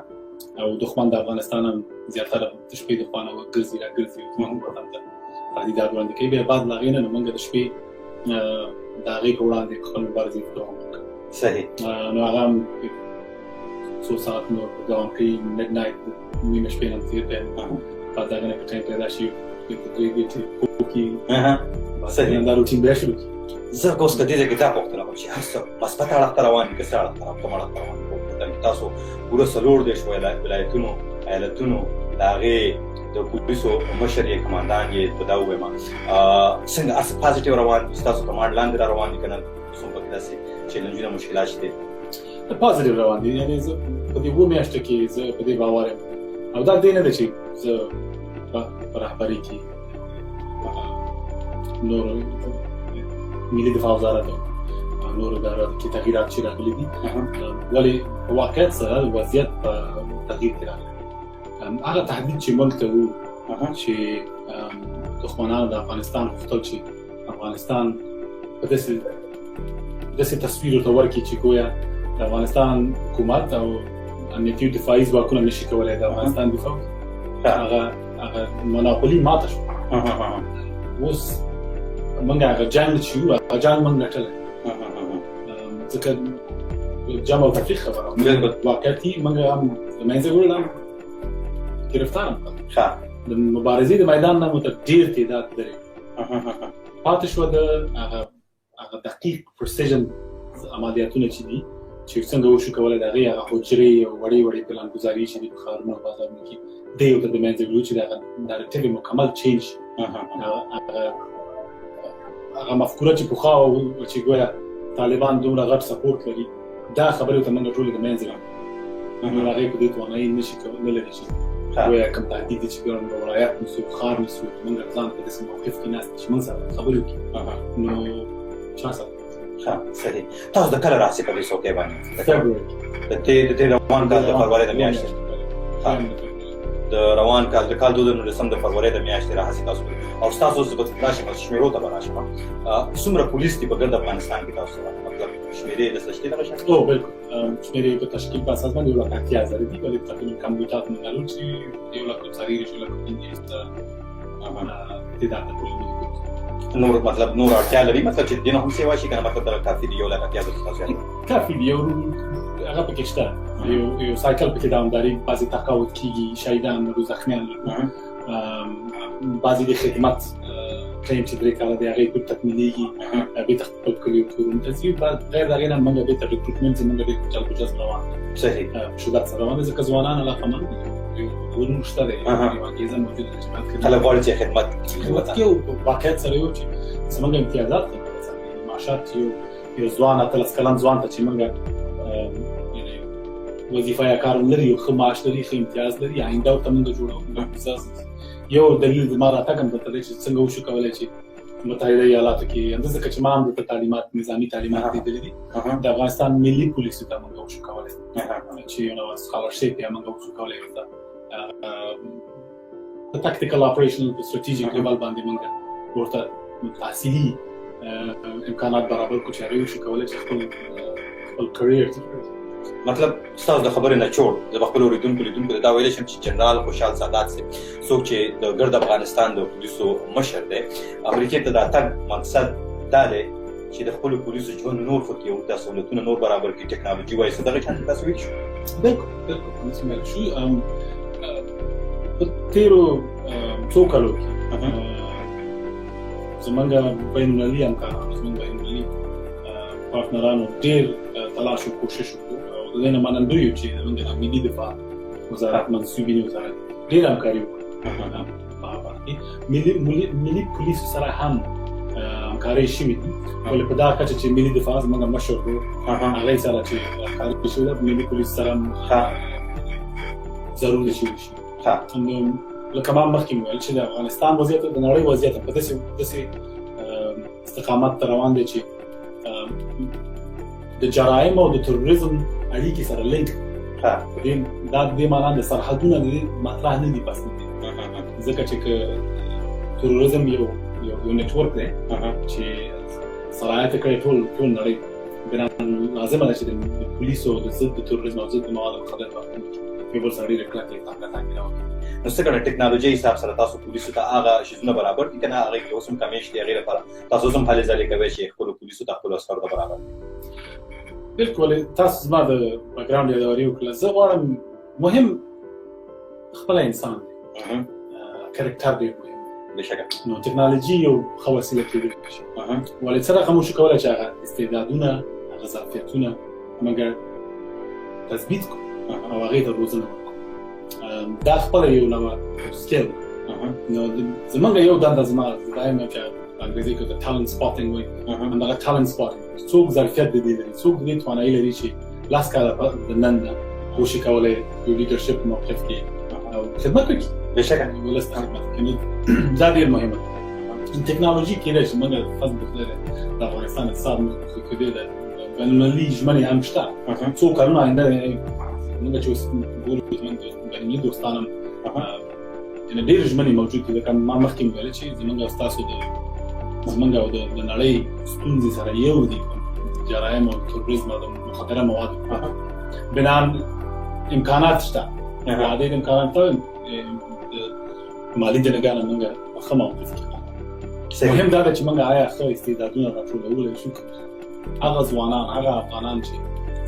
او دښمن د افغانستان هم زیاتره د شپې د خوا نه ګرځي راګرځي زموږ وطن ته تهدیدات وړاندې کوي بیا بعد له هغې نه موږ د شپې د هغې په وړاندې خپل مبارزې په دوام وکړو صحیح نو هغه هم څو ساعت نور دوام کوي میډ نایټ نیمه شپې نه تېر دی بعد د هغې نه که ټایم پیدا شي کوکي صحیح دا روټین بیا شروع کړي زه اوس که دې ځای کې دا پوښتنه کوم چې هر څه مثبت اړخ ته روان دي که څه اړخ ته کوم اړخ ته روان دي تاسو پوره 40 ولایتونو ایالتونو د هغې د پولیسو مشر یې کمانډان یې په دا ووایم څنګه هر څه پازیټیو روان دي ستاسو کمانډ لاندې را روان دي که نه څوم پکې داسې چیلنجونه مشکلات شته پازیټیو روان دي یعنې زه په دې 2 میاشتو کې زه په دې باور یم او دا دې نه ده چې زه په رهبرۍ کې نور ملي دفاع وزارت نور ادارو کې تغییرات چې راغلي دي ولې په واقعیت سره وضعیت په تغییر کې راغلی هغه تهدید چې موږ ته وو چې دښمنانو د افغانستان غوښتل چې افغانستان په داسې تصویر ورته ورکړي چې ګویا د افغانستان حکومت او امنیتي دفاعي ځواکونه نشي کولی د افغانستان دفاع هغه مناپولي ماته شوه اوس موږ هغه جنګ چې وو هغه جنګ موږ ګټلی ځکه جمع او تفریق خبره واقعیتي موږ هم د منځه وړل هم گرفتار هم کړل د مبارزې د میدان نه مو ته ډېر تعداد لري پاتې شوه د هغه دقیق پرسیژن عملیاتونه چې دي چې څنګه وشو کولی د هغې هغه حجرې او وړې وړې پلانګزاري چې دي په ښارونو او بازارونو کې دی ورته د منځه وړو چې د هغه نارټیو مکمل چینج هغه مفکوره چې پخوا وه چې ګویا طالبان دومره غټ سپورټ لري دا خبرې ورته موږ ټولې د منځه وړو نو هغې په دې توانایي نه لري چې ګویا کوم تهدید دی چې ګرم ولایت نیسو ښار نیسو موږ ځان په داسې موقف کې ناست چې موږ سره خبرې وکړي نو چا سره صحیح تاسو د کله راځئ په دې څوکۍ باندې د تېر روان کال د فروری د میاشتې د روان کال د کال 2019 د فروری د میاشتې راځئ تاسو او ستاسو زه به راشم شمیرو ته به راشم څومره پولیس دي په ګرد افغانستان کې تاسو سره مطلب شمیرې د شته دغه شان او بالکل شمیرې په تشکیل په اساس باندې 180,000 دي ولې تقریبا کمبیوټر نه لرو چې 1,40,000 تعداد ټول نور مطلب نور اړتیا لري مطلب چې دینه هم سیوا شي کنه مطلب دا کافي دی یو لکه تاسو کافي دی یو هغه پکې شته یو سایکل پکې دوامداري بعضې تقاوت کېږي شهیدان لرو زخمیان لرو بعضې د خدمت ټایم چې 3 کاله دی هغې ټول تکمیلېږي بېرته خپل کلیو کورونو ته ځي بعد غیر د هغې نه موږ بېرته ریکروټمنټ زموږ ډېر جلب و جذب روان دی صحیح شدت سره روان دی ځکه ځوانان علاقه‌مند دي ورونو شته دی یو انګېزه موجوده ده چې خلک غواړي چې خدمت کوي او واقعیت سره یو چې زموږ امتیازات دي معاشات یو ځوان 18 کلن ځوان ته چې موږ وظیفه یا کار لري یو ښه معاش لري ښه امتیاز لري آینده ورته موږ جوړوو یو دلیل زما راتګ هم درته دی چې څنګه وشو کولی چې متحده ایالاتو کې همداسې ځکه چې ما هم دلته تعلیمات نظامي تعلیمات لیدلي دي د افغانستان ملي پولیسو ته موږ وشو کولی چې یو نوع سکالرشپ یا موږ وشو کولی ورته په تاکتیکل اپریشنل په ستراتیژیک لیول باندې موږ ورته تحصیلي امکانات برابر کړو چې هغوی وشي کولی چې خپل کرییر مطلب ستاسو د خبرې نه چوړ زه به خپلو اورېدونکو ته دا ویلی شم چې جنرال خوشحال سادات صاحب څوک چې د ګرد افغانستان د پولیسو مشر دی امریکې ته د تګ مقصد دا دی چې د خپلو پولیسو ژوند نور ښه کړي او دا سهولتونه نور برابر کړي ټکنالوژي وایي څه دغه شان تاسو ویلي شو بالکل داسې ویل شو په تېرو څو کالو کې زمونږ بینالمللي همکارانو زمونږ بینالمللي پارتنرانو ډېر تلاش او کوشش وکړو او د دې نه منندوی یو چې زمونږ د ملي دفاع وزارت منصوبینې وزارت ډېره همکاري وکړه په هغه برخه کې ملي پولیسو سره هم همکارۍ شوې دي ولې په دغه کچه چې ملي دفاع زمونږ مشر و هغې سره چې همکاري شوې ده ملي پولیس سره هم ضرور شوي شي لکه ما مخکې مې ویل چې د افغانستان وضعیت د نړۍ وضعیت په داسې استقامت ته روان دی چې د جرایم او د تروریزم اړیکې سره لینک دا د دې معنا د سرحدونه د دې مطرح نه دي بس ځکه چې تروریزم یو نیټورک دی چې سرایت کوي ټول نړۍ لازمه ده چې د پولیسو د ضد د تروریزم او ضد د موادو مخدره په یو بل سره ډېر کلک نو څه کړه ټکنالوژي حساب سره تاسو پولیسو ته هغه شیزونه برابر دي کنه هغه کې اوس هم کمیش دي هغه لپاره تاسو هم هلې ځلې کوي چې خپل پولیسو ته خپل عسکرو ته برابر بالکل تاسو زما د بیک ګراوند یادواري وکړه زه غواړم مهم خپل انسان کریکټر دی بشکره نو ټکنالوژي یو ښه وسیله کېدای شي ولې څه رقم موږ کولی چې هغه استعدادونه هغه ظرفیتونه موږ تثبیت کړو او هغې ته روزنه ورکړو دا خپله یو نوع سکیل نو زمونږ یو دنده زما وایم چې په انګریزي کې د ټالنټ سپاټینګ وایي همدغه ټالنټ سپاټینګ څوک ظرفیت د دې لري څوک د دې توانایي لري چې لاس کاله د نن نه کوشش کولی یو لیډرشپ موقف کې او خدمت وکړي بشکره ولس ته خدمت وکړي دا ډېر مهمه ده ټکنالوژي کېدای شي موږ فضل بخیر د افغانستان اقتصاد موږ کېدای ده بینالمللي ژمنې هم شته څو کلونه آینده موږ چې اوس ګورو زموږ بینالمللي دوستان هم ډېرې ژمنې موجود دي لکه ما مخکې مې ویل چې زموږ او ستاسو زموږ او د نړۍ ستونزې سره یو دي جرایم او تروریزم او د مخدره موادو بنان امکانات شته عدد امکانات ته مالي جنګانه موږ ښه موقف کې مهم دا ده چې موږ آیا ښه استعدادونه راټولولی شو هغه ځوانان هغه افغانان چې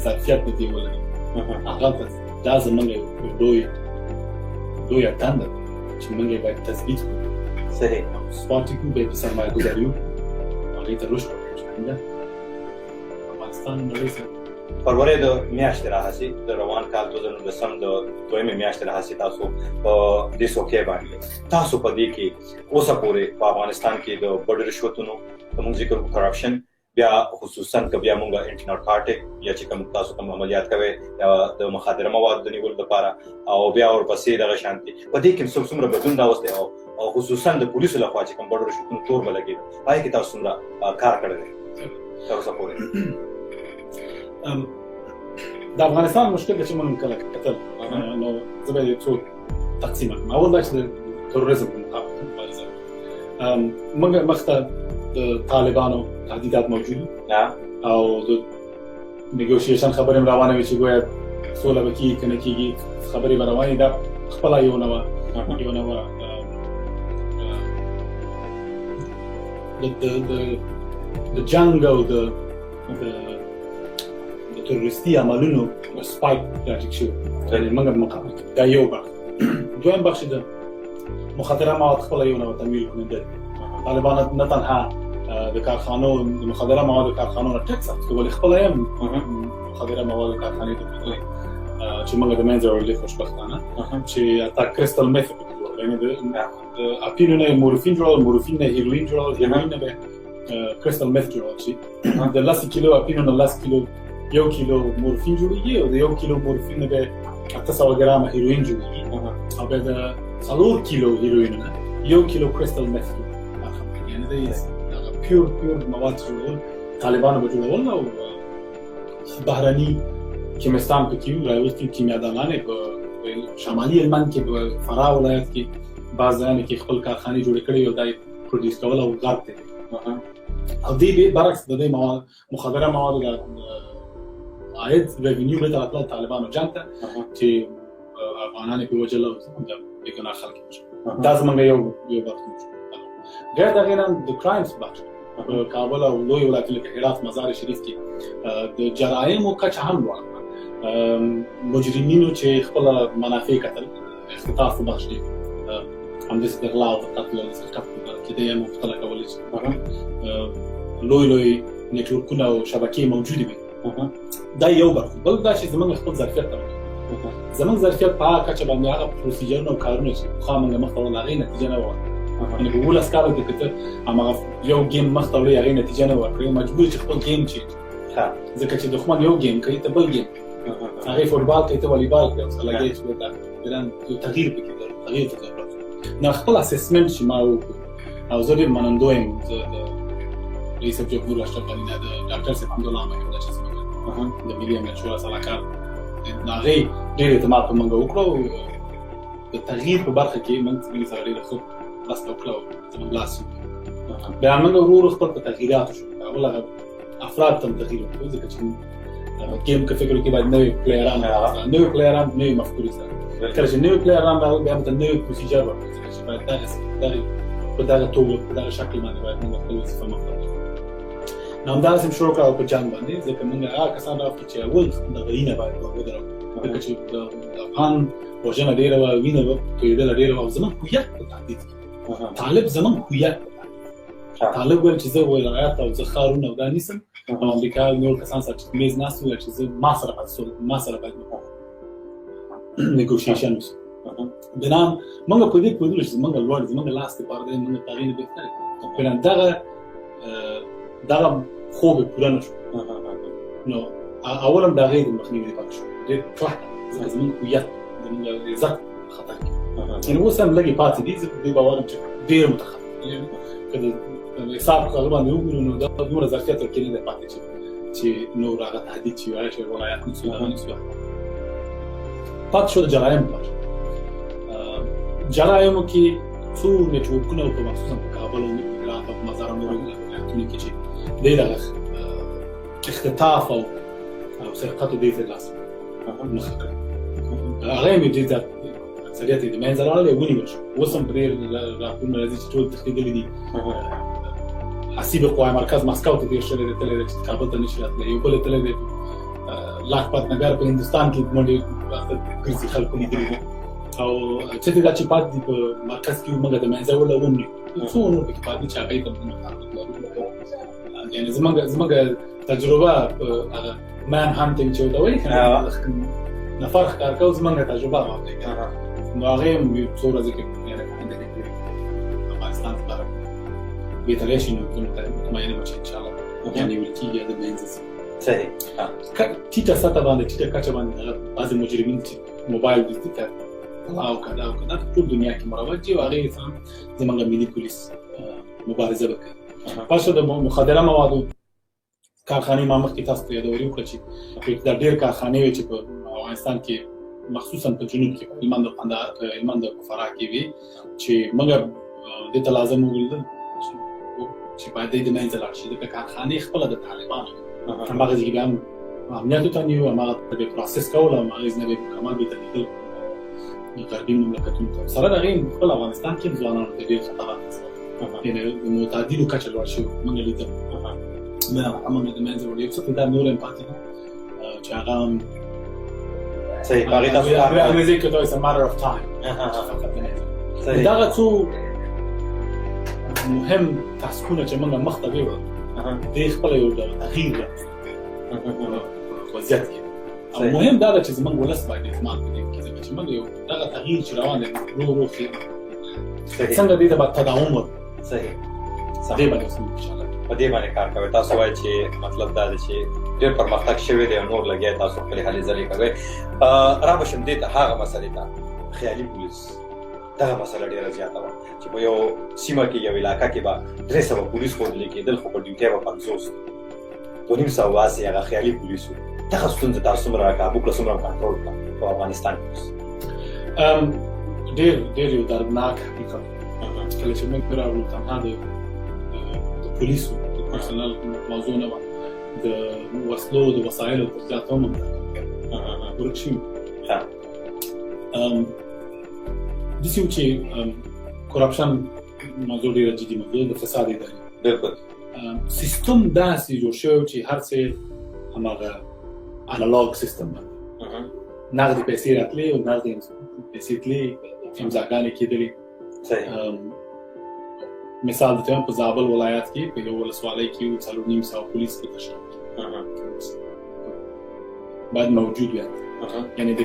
ظرفیت د دې ولري هغه ته دا زموږ یو لویه دنده ده چې موږ یې باید تثبیت کړو صحیح سپاټ کړو بیا په سرمایه ګذاري وکړو هغې ته رشد ورکړو چې آینده افغانستان نړۍ سره فروری د میاشتې راهیسې د روان کال 2019 د دویمې میاشتې راهیسې تاسو په دې څوکۍ باندې تاسو په دې کې اوسه پورې په افغانستان کې د بډ رشوتونو موږ ذکر وکړو کرپشن بیا خصوصا که بیا موږ انټي نارکاټک یا چې کوم تاسو کوم عملیات کوئ یا د مخدره موادو د نیولو لپاره او بیا ورپسې دغه شانتي په دې کې څومره بدلون راوستی او خصوصا د پولیسو لخوا چې کوم بډ رشوتونو تور به لګېده هغې کې تاسو څومره کار کړی دی تر اوسه پورې د افغانستان مشکل چې موږ کله کتل نو زه به یې څو تقسیمه کړم اول دا چې د تروریزم په مقابل مبارزه موږ مخته د طالبانو تهدیدات موجود او د نیګوشیشن خبرې هم روانې وې چې ګویا سوله به کېږي که نه کېږي خبرې به روانې دا خپله یو نوه د جنګ او د تروریستي عملونو سپایک راټیک شوی موږ په مقابل کې دا یو بخش دویم بخش د مخدره مواد خپله یو نوع تمویل کننده طالبان نه تنها د کارخانو د مخدره موادو کارخانو نه ټکس اخلي ولې خپله هم مخدره موادو کارخانې درلودلې چې موږ د منځه وړلې خوشبختانه چې حتی کریسټل میث پکې جوړ یعنې د اپینو نه مورفین جوړول مورفین نه هیروین جوړول هیروین نه به کریسټل میث جوړول شي د 10 کیلو اپینو نه 10 کیلو 1 کیلو مورفین جوړیږي او د 1 کیلو مورفین نه به 800 ګرام هیروین جوړیږي او به د 4 کیلو هیروین نه 1 کیلو کریسټل میث جوړیږي یعنې د پیور مواد جوړول طالبانو به جوړول او بهرني کیمستان پکې راوستي کیمیادانان په شمالي هلمند کې په فراه ولایت کې بعض ځایونه کې خپل کارخانې جوړې کړې او دا یې پروډیوس کول او غرب ته او دې برعکس د دې مواد مخدره موادو د عاید ریونیو به تر طالبانو جنگ ته چې افغانان په وجه له د ګنا خلک دا زمونږ یو برخه غیر دا غیر د کرایمز بخش په کابل او لوی ولایتونو کې هرات مزار شریف کې د جرایمو کچه هم لوړه مجرمینو چې خپل منافع کتل اختطاف بخش دي همداسې د غلا او د قتل او د سرقت کې د یې مختلف کولی شي لوی نیټورکونه او شبکې موجودې وي دا یو برخه بل دا چې زمونږ خپل ظرفیت ته زمونږ ظرفیت په هغه کچه باندې هغه پروسیجرونه او کارونه چې پخوا موږ مخته وړل هغې نتیجه نه وه یعنې په 12 کالو کې که ته هماغه یو ګیم مخته وړې هغې نتیجه نه ورکړې مجبور چې خپل ګیم چینج ځکه چې دښمن یو ګیم کوي ته بل ګیم هغې فوټبال کوي ته والیبال کوي اوس لګی چې یو تغییر پکې تغییر ته ضرورت نو خپل اسسمنټ چې ما وکړو او زه ډېر منندوی یم زه د رئیس جمهور اشرف غني نه د ډاکټر صاحب حمدالله محمد چې زموږ د ملي امنیت شورا سلاکار د هغې ډېر اعتماد په موږ وکړو د تغییر په برخه کې موږ ملي سره ډېره ښه مرسته وکړه او زموږ لاس وکړو بیا موږ ورو ورو خپل په تغییراتو شو اول هغه افراد ته هم تغییر وکړو ځکه چې ګیم که فکر وکړي باید نوي پلیران نوي مفکورې سره کله چې نوي پلیران راغلل بیا موږ ته نوي پروسیجر ورکړو ځکه چې باید دغه په دغه توګه په دغه شکل باندې باید موږ خپل وظیفه مخته وړو نو همداسې مې شروع کړه په جنګ باندې ځکه موږ هغه کسان راوړو چې اول دغه وینه باید ودرول ځکه چې د افغان وژنه ډېره وه وینه به تویېدله ډېره وه او زموږ هویت په تهدید کې طالب زموږ هویت طالب ویل چې زه ولایت او زه ښارونه او دا نیسم او امریکا نور کسان سره چې میز ناست وو چې زه ما سره باید نیګوشیشن وشي د نام موږ په دې پوهېدلو چې زموږ لوړ زموږ لاس دپاره دی موږ د هغې نه بهتر فعلا دغه خوب یې پوره نه شو نو اول هم د هغې د مخنیوي لپاره شو ډېر کلک ځکه زموږ هویت زموږ عزت خطر کې یعنې اوس هم لږې پاتې دي زه په دې باور یم چې ډېر متخطر که د حساب کاغذ باندې وګورو نو دا دومره ظرفیت ورکې نه دی پاتې چې نور هغه تهدید چې وایي چې ولایت نیسو دغه نیسو پاتې شو د جرایمو په جرایمو کې څو نیټورکونه او په مخصوصا په کابل او هرات او مزار او نورو ولایتونو کې چې دی دغه اختطاف او سرقت دوی ته لاس مخه کړی هغه مې ډېر زیات اکثریت یې د منځه لاړل او ونیول شو اوس هم په ډېر راپورونه راځي چې ټول تښتېدلي دي حسیب قوای مرکز مسکو ته تېر شوی دی تللی دی چې کابل ته نشي راتلی یو بل یې تللی دی لاجپت نګر په هندوستان کې منډې ګرځي خلکو لیدلي دي او څه دي دا چې پاتې دي په مرکز کې موږ د منځه وړل ونیو څو نور پکې پاتې دي چې هغوی ته یعنې زموږ تجربه په هغه مان هانټینګ چې ورته وایي که نه نفر ښکار کوو زموږ تجربه واقع کوي نو هغې هم څو ورځې کې افغانستان لپاره بهتری شي نو مطمئن یم چې انشاءالله یا نیول کېږي یا د منځه ځي صحیح ټیټه سطح باندې ټیټه کچه باندې هغه بعضې مجرمین چې موبایل دزدي که او که دا او که دا په ټول دنیا کې مروج دي او هغې سره زموږ ملي پولیس مبارزه به کوي پس د مخدره موادو کارخانې ما مخکې تاسو ته یادوري وکړه چې دا ډېر کارخانې وې چې په افغانستان کې مخصوصا په جنوب کې په هلمند او فراه کې وي چې موږ دې ته لازم وګرځېدل چې باید دی د منځه لاړ شي ځکه کارخانې خپله د طالبانو هماغه ځای کې بیا هم امنیتو ته نیو هماغه ته به پروسس کول او هغې نه به کمال بېرته لیدل غربي مملکتونو ته سره د هغې خپل افغانستان کې ځوانانو ته ډېر خطرات یعنې د متعددو کچه لوړ شوي موږ لیدل موږ د منځه وړو یو څه دا نور هم پاتې دي چې هغه هم صحیح هغې تاسو انګریزي کې دا it's a matter of time دغه څو مهم تاسکونه چې موږ مخته بیوړل دې خپله یو ډول تغییر راوست وضعیت کې او مهم دا ده چې زموږ ولس باید اعتماد په دې وکړي ځکه چې موږ یو دغه تغییر چې روان دی ورو ورو څنګه دې ته باید تداوم ورکړو صحیح دې باندې اوس موږ انشاءالله په دې باندې کار کوئ تاسو وایئ چې مطلب دا دی چې ډېر پرمختګ شوی دی او نور لګیا تاسو خپلې هلې ځلې کوئ را به شم دې ته هغه مسلې ته خیالي پولیس دغه مسله ډېره زیاته وه چې په یو سیمه کې یو علاقه کې به 300 پولیس ښودلې کېدل خو په ډیوټۍ به 50 250 هغه خیالي پولیس وو دغه ستونزه تاسو څومره کابو کړه څومره کنټرول کړه په افغانستان کې ډېر یو دردناک حقیقت کله چې موږ راغلو تنها د پولیسو د پرسنل موضوع نه وه د وسلو د وسایلو تر زیاته هم ورک شوي داسې و چې کرپشن موضوع ډېره جدي موضوع د فساد ادارې بالکل سیستم داسې جوړ شوی چې هر څه هماغه انالاګ سیستم باندې نغدي پیسې راتلې او نغدي پیسې تلې امضاګانې کېدلې مثال د ته په زابل ولایت کې په یو ولسوالۍ کې 4.5 پولیس په تشکیل باید موجود وي یعنی د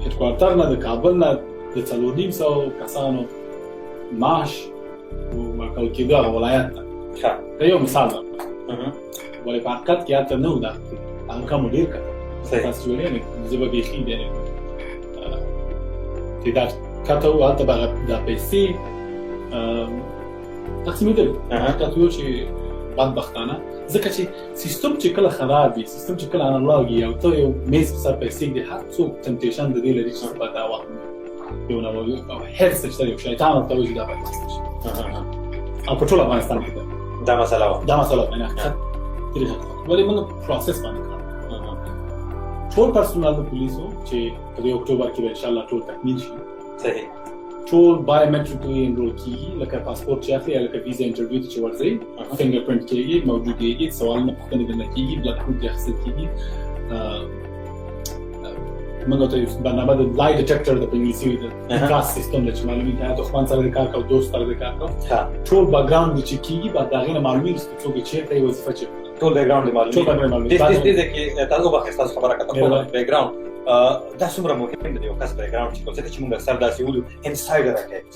هډکوارټر نه د کابل نه د 4.5 کسانو معاش ورکول کېده هغه ولایت ته دا یو مثال دی ولې په حقیقت کې هلته نه و دا هغه کم ډېر کړه تاسو ویلې زه به بیخي تعداد کته و هلته به دا پیسې تقسیمېدلې حقیقت یو چې بدبختانه ځکه چې سیستم چې کله خراب وي سیستم چې کله انالاګ وي او ته یو میز په سر پیسې ږدې هر څوک ټمپټیشن د دې لري چې په دا وخت یو هرڅ شته یو شیطان ورته وایي چې دا باید وسته شي او په ټول افغانستان کې دا مسله وه نه حقیقت ولې موږ پروسس باندې کار ټول پرسونال د پولیسو چې په دې اکتوبر کې به انشاءالله ټول تکمیل شي صحیح ټول بایومټریکلی انرول کېږي لکه پاسپورټ چې اخلي یا لکه ویزا انټرویو ته چې ورځئ فنګر پرنټ کېږي موجودېږي سوالونه پوښتنې درنه کېږي بلډ ګروپ دې اخیستل کېږي موږ ته برنامه د لای ډیټیکټر د په انګلیسي وایي د کاس سیستم دی چې معلومېږي که دښمن سره دې کار کوو دوست سره دې کار کوو ټول بیکګراونډ دې چک کېږي بعد د هغې نه معلومېږي چې څوک یې چېرته یې وظیفه چېرته ټول بیکګراونډ دې معلومېږي دې کې تاسو وبخښئ ستاسو خبره کته بیکګراونډ دا څومره مهم دی یو کس بیکګراونډ چې کوم ځکه چې موږ اکثر داسې ولو انسایډر اټیکس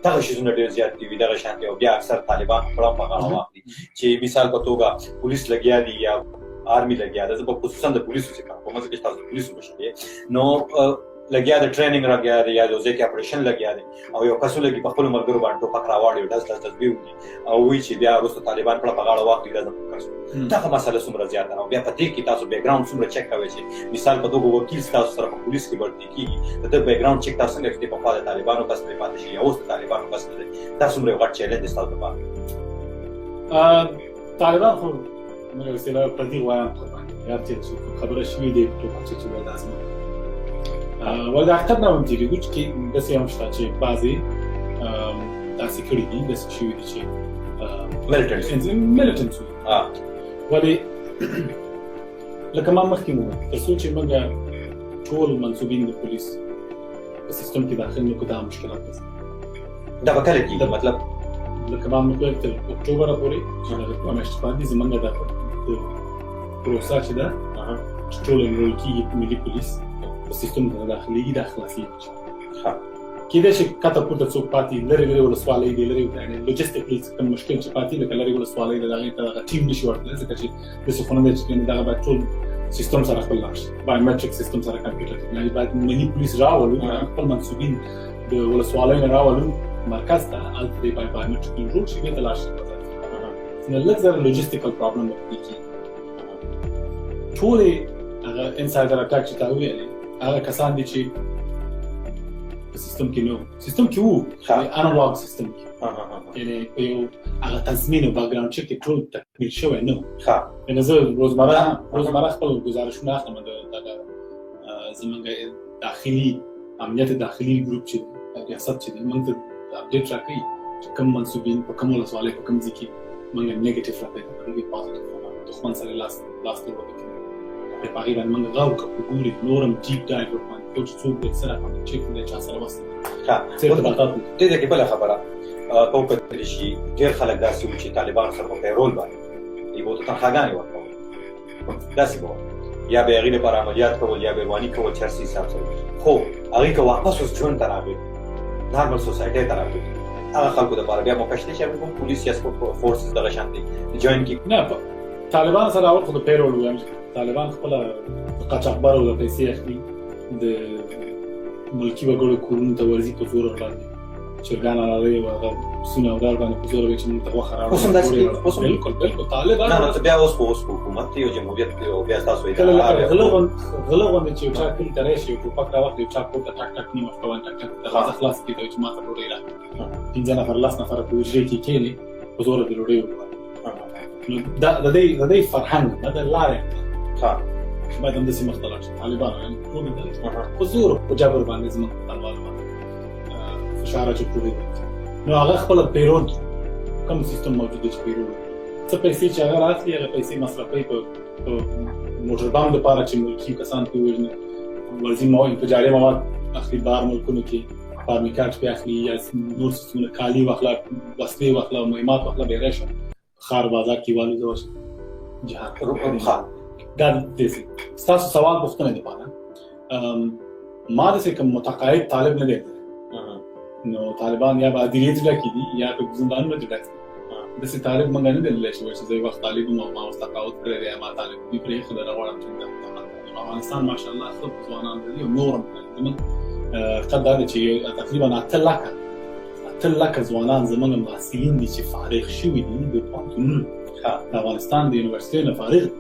دغه شیزونه ډېر زیات دي دغه شانتي او بیا اکثر طالبان خپل په غاړه واخلي چې مثال په توګه پولیس لګیا دي یا آرمي لګیا ده زه په خصوصا د پولیسو څخه کوم ځکه چې تاسو پولیسو بشئ نو لګیا د ټریننګ لګیا دی یا د ځکه اپریشن لګیا دی او یو کس لګي په خپل مرګرو باندې ټوپک راوړي داس ویو دي او وی چې بیا وروسته طالبان په غاړه واخلي دا دغه مسله څومره زیاته او بیا په دې کې تاسو بیکګراوند څومره چک کوئ چې مثال په توګه وکیل تاسو سره په پولیس کې ورته کیږي د بیکګراوند چک تاسو څنګه چې په فاده طالبانو بس په پاتې شي او د طالبانو بس نه تاسو څومره غټ چیلنج تاسو لپاره طالبان خو موږ سره په دې وایم یا چې خبره شوې دي چې وایي تاسو ولې حقیقت نه وم تیریږي چې داسې هم شته چې بعضې داسې کړي دي داسې شوي دي چې میلیټنټس وي ولې لکه ما مخکې مو تر څو چې موږ ټول منصوبین د پولیس په سیستم کې داخل نه کړو دا مشکلات دي دا به کله کېږي مطلب لکه ما مو ویل تر اکتوبره پورې چې هغه میاشتې پاتې زموږ د پروسه چې ده چې ټول انرول کېږي په ملي پولیس سیستم ته داخليږي دا خلاصېږي کېدای شي کته پورته څوک پاتې لرې ولسوالۍ دی لرې یعنې لوجسټیکلی کوم مشکل چې پاتې لکه لرې ولسوالۍ دی هغې ته دغه ټیم نشي ورتلی ځکه چې داسې خو نه دی چې دغه باید ټول سیستم سره خپل لاړ شي بایومټریک سیستم سره کمپیوټر یعنې باید ملي پولیس راولو خپل منصوبین د ولسوالۍ نه راولو مرکز ته هلته دی باید بایومټریک انرول شي بېرته لاړ شي نو لږ زره لوجسټیکل پرابلم ورته کېږي ټولې هغه انسایډر اټاک چې تا وویلې هغه کسان دي چې په سیستم کې نو سیستم کې وو انالاګ سیستم کې یعنې په یو هغه تضمین او بیکګراوند چک کې ټول تکمیل شوی نه و یعنې زه روزمره خپل ګزارشونه اخلم د زموږ داخلي امنیت داخلي ګروپ چې ریاست چې دی موږ ته اپډیټ راکوي چې کوم منصوبین په کوم ولسوالۍ په کوم ځای کې موږ نیګیټیو راکوي هغوی پازیټیو دښمن سره لاس تر وکړي په هغې باندې موږ غور کوو ګوري نورم ډیپ ډایو ورباندې کوو چې څوک دی سره چک دی چا سره وصل دې کې بله خبره په وکتلی شي ډېر خلک داسې وو چې طالبانو سره په پیرول باندې دوی به ورته تنخواګانې ورکول داسې به یا به یې هغې لپاره عملیات کول یا به رواني کول چې هر څه حساب سره خو هغې که واپس اوس ژوند ته راغلي نارمل سوسایټۍ ته راغلي هغه خلکو دپاره بیا موقع شته چې هغوی هم پولیس یا فورسز دغه شانتې جوین کړي نه طالبان سره اول خو د پیرول ویم طالبان خپله د قاچاقبرو د پیسې اخلي د ملکي وګړو کورونو ته ورځي په زور وړاندې چرګان لري او هغه سونه او دار باندې په زور کې چې موږ ته وخت راوړل. اوس هم داسې دي؟ اوس هم؟ بالکل طالبان نه نو ته بیا اوس حکومت دی او جمهوریت دی او بیا تاسو یې کله غله غونډه چې یو چا کلی ته راشي او ټوپک راوخلي یو چا کوټه ټک ټک نیمه شپه باندې ټک ټک دروازه خلاص کړي چې ما ته ډوډۍ راکړه. 15 نفر 10 نفر په حجرې کې کېني په زور د ډوډۍ وکړه. نو د دې فرهنګ د لارې باید همداسې مخته لاړ شي. طالبان ټول په زور په جبر باندې زموږ په طالبانو باندې فشار اچوي ډوډۍ ورکړي. نو هغه خپل پیرود کوم سیستم موجود دی چې پیرود څه پیسې چې هغه راځي هغه پیسې مصرفوي په موټر بانک لپاره چې ملکي کسان پرې وژني ورځي تجاري مواد اخلي بهر ملکونو کې فابریکات پرې اخلي یا نور سیستمونه کالي واخله وسلې واخله مهمات واخله به یې راشي ښار بازار کې والوځه وشي جهاد دا داسې ستاسو سوال پوښتنه دپاره ما داسې کوم متقاعد طالب نه دی نو طالبان یا به عدلیې ډکې دي یا په زندانونو کې ډک دي. داسې طالب موږ نه دی لیدلی چې زه یو وخت طالب وم او ما اوس تقاعد کړی دی یا ما طالب دي پرېښی ده راغواړم چې افغانستان ماشاءالله ښه ځوانان لري او نور هم زموږ حقیقت دا دی چې تقریبا 8 لکه ځوانان زموږ محصلین دي چې فارغ شوي دي د پوهنتونونو د افغانستان د یونیورسټیو نه فارغ دي.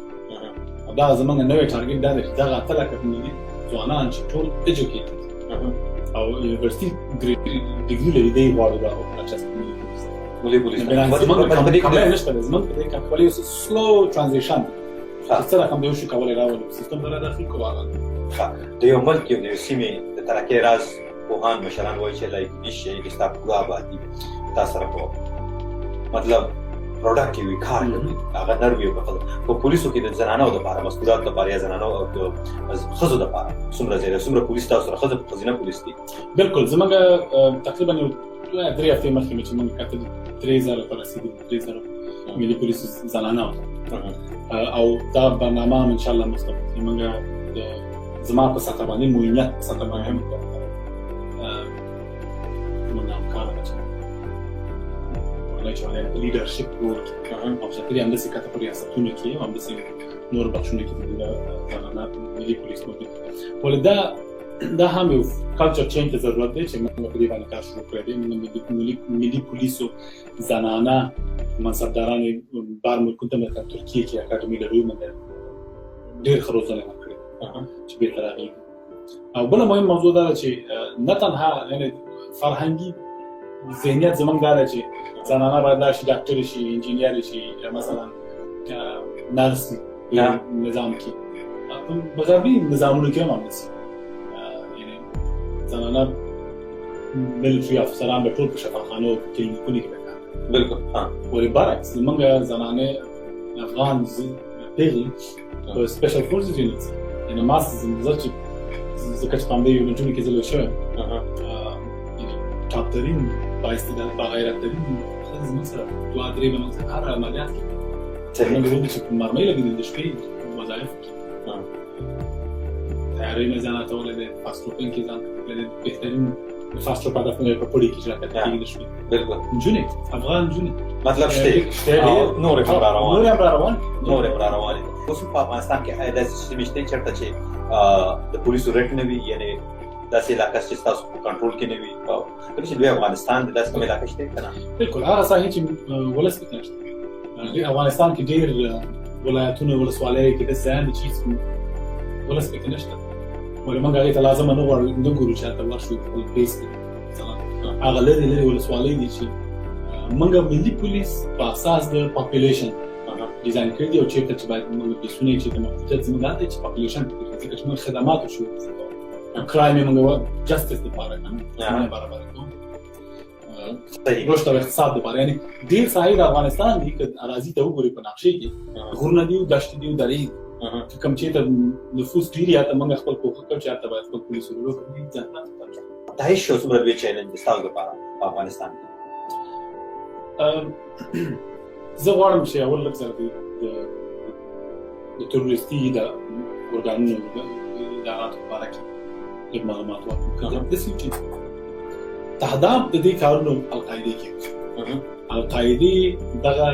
دا زموږ نوی ټارګټ دا دی چې دغه 8 لکه ځوانان چې ټول ایجوکیټډ او یونیورسټي ډیګري لري دی غواړي دا وکړي چې ملي پولیس زموږ په دې کې نشته زموږ په دې کې خپل یو سلو ترانزیشن چې څنګه کوم یو شي کولای راوړي سیستم دره داخلي کوواله د یو ملک یو سیمې د ترقۍ راز پوهان مشران وایي چې لایک نشي د ستا پوره آبادي تاسو سره کوو مطلب پروډکټیو کار کوي هغه نروي په پولیسو کې د زنانو لپاره مسؤلیت لپاره یا زنانو او خزو لپاره څومره پولیس تاسو سره خزو خزینه پولیس دي. بالکل زموږ تقریبا 3 هفتې مخکې چې موږ کتل 3000 پر رسیدل 3000 ملي پولیس زنانه او دا برنامه ان شاء الله مستقبل موږ زما په سطح باندې موینت په سطح باندې هم موږ کار کوو چې ولې لیدرشپ رول او چې هم د سکته پر ریاستونو کې هم د نور بخښونو کې د زنانه ملي پولیس موجود ولې دا هم یو کلچر چینج ته ضرورت دی چې موږ په دې باندې کار شروع کړی دی. ملي پولیسو زنانه منصبداران بهر ملکونو ته مثلا ترکیه کې اکاډمي لري موږ ډېر ښه روزنه ورکړې چې بېرته راغلي. او بله مهم موضوع دا ده چې نه تنها یعنې فرهنګي ذهنیت زموږ دا ده چې زنانه باید لاړ شي ډاکټر شي انجینیر شي یا مثلا نرس نظام کې په غربي نظامونو کې هم همداسې زنانه ملټري افسران به ټول په شفاخانو او کلینیکونو کې به کار کوي. بالکل ولې برعکس زموږ زنانې افغان پیغلې په سپیشل فورسز یونټس یعنې ما زه چې ځکه چې په همدې یونټونو کې زه لوی شوی ټاپترین بااستعداده باغیرتترین ښځې زموږ سره 2-3 به موږ سره هر عملیات کې موږ وینو چې په مرمۍ لګېدل د شپې وظایفو کې تیاری مې ځان اچولی دی فاسټ ټروپینګ کې ځان کړی دی بهترین فاسټ ټروپ هدفونه یې په پړي کې اجرا کېږي د شپې. بالکل نجونې افغان نجونې مطلب شته نور هم را روان اوس په افغانستان کې داسې سیمې شته چېرته چې د پولیسو ریټ نه وي یعنې داسې علاقه چې ستاسو په کنټرول کې نه وي کله چې لوی افغانستان دی داسې کومه علاقه شته که نه؟ بالکل هغه ساحې چې ولس پکې نشته. افغانستان کې ډېر ولایتونه ولسوالیو کې داسې ځایان دي چې ولس پکې نشته ولې موږ هغې ته لازمه نه ګورو چې هلته ورشو خپل بیس کې هغه لرې ولسوالۍ دي چې موږ ملي پولیس په اساس د پاپولیشن ډیزاین کړي دي او چېرته چې باید موږ بیسونه چې د محدودیت زموږ هلته چې پاپولیشن پکې ځکه چې موږ خدمات وشو کرایم یې موږ جسټس دپاره برابر کوو رشد او اقتصاد دپاره یعنې ډېر ساحې د افغانستان دي که اراضي ته وګورئ په نقشې کې غرونه دي دښتې دي درې دي کوم چې ته نفوس ډېر یا ته موږ خپل کوښښ کوو چې هلته باید خپل پولیس ورو کړي ځانونه دا هیڅ شی څومره لوی چیلنج دی ستاسو لپاره په افغانستان کې؟ زه غواړم چې اول لږ سره د تروریستي د ارګانونو اداراتو په باره کې لږ معلومات ورکړم. داسې چې تهداب د دې کارونو القاعدې کې القاعدې دغه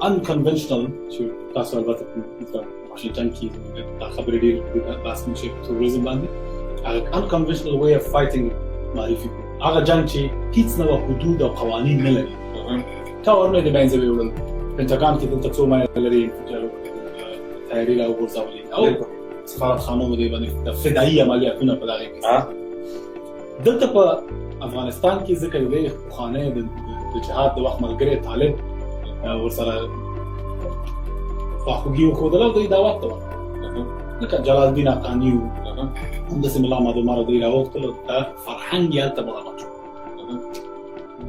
unconventional چې تاسو البته واشنگټن کې دا خبرې ډېر بحث شوې په تروریزم باندې unconventional way of fighting معرفي هغه جنگ چې هیڅ نه حدود او قوانین نه لري تا ورنه د بنځه ویول پنټاګان کې دلته څو مایل لري تیاری لا وګورځولې او سفارت خانو باندې د فدایي عملیاتونه په دغه کې دلته په افغانستان کې ځکه د خانه د جهاد د وخت ملګری طالب ورسره خواخوږي وښودله او دوی دعوت ته ورکړه لکه جلال الدین افغاني همداسې ملا محمد عمر دوی راوغوښتل دا فرهنګ یې هلته برابر شو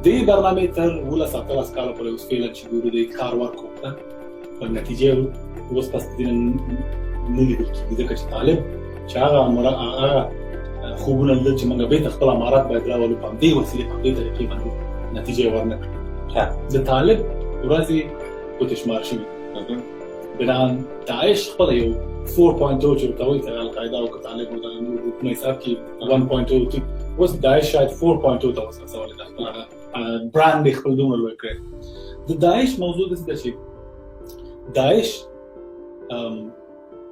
دې برنامې تر 17 کاله پورې اوس فعلا چې ګورو د کار ورکړو په نتیجه اوس پس دې نه لیدل کېږي ځکه چې طالب چې هغه خوبونه لرل چې موږ به خپل امارات باید راولو په دې وسیله په دې طریقې باندې نتیجه ورنه کړو د طالب ورځې وتشمار شوي بنان داعش خپل یو 4.0 چې ورته وایي تر القاعده او طالب او د حکومت حساب کې 1.0 اوس داعش شاید 4.0 ته وصلې ده خپل برانډ خپل دومره لوی کړی د داعش موضوع داسې ده چې داعش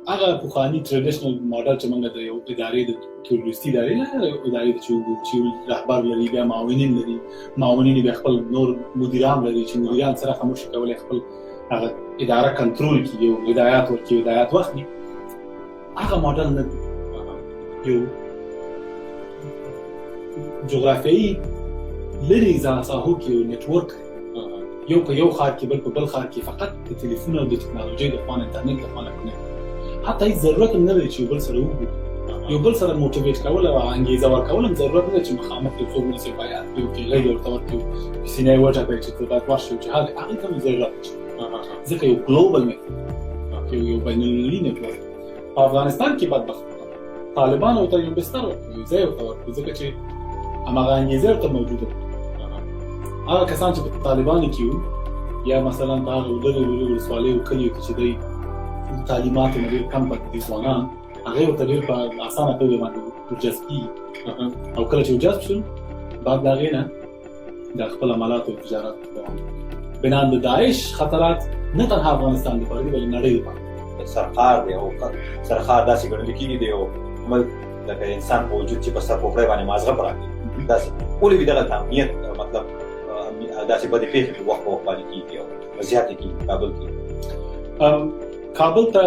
هغه پخواني ټریډیشنل ماډل چې موږ د یو ادارې د ټروریستي ادارې نه ادارې چې رهبر لري بیا معاونین لري معاونین بیا خپل نور مدیران لري چې مدیران سره خاموش کولی خپل هغه اداره کنټرول کړي او هدایات ورکړي هدایات واخلي هغه ماډل نه دی یو جغرافیایي لرې ساحو کې یو نیټورک یو په یو ښار کې بل په بل ښار کې فقط د تلیفون او د ټکنالوژۍ د خوا نه انټرنیټ د خوا نه کنیکټ حتی هیڅ ضرورت هم نه لري چې یو بل سره وګورو یو بل سره موټیویټ کول او انګیزه ورکول هم ضرورت نه چې مخامخ یو څوک ونیسي باید یو کې غیر ورته ورکړو سینې وټاکئ چې ته باید ورشې جهاد هغې ته هم ضرورت نشته ځکه یو ګلوبل نیټورک یو بینالمللي نیټورک په افغانستان کې بدبخت طالبان ورته یو بستر ورکړو یو ځای ورته ورکړو ځکه چې هماغه انګیزه ورته موجوده هغه کسان چې په طالبانو کې وو یا مثلا په هغه لرې ولسوالیو کلیو کې چې دوی تعلیمات یې ډېر کم پاتې دي ځوانان هغې ورته ډېر په اسانه توګه باندې ورجذب کېږي او کله چې ورجذب شول بعد د هغې نه د خپل عملاتو او تجارت دوام بنان د داعش خطرات نه تنها افغانستان لپاره دي بلکې نړۍ لپاره سرخار دی او سرخار داسې ګڼل کېږي دی او ملک لکه انسان په وجود چې په سر پوپړی باندې مازغه پراته داسې ولې وي دغه امنیت مطلب داسې بدې پېښې په وخت په وخت باندې کېږي او وضعیت یې کېږي کابل کې کابل ته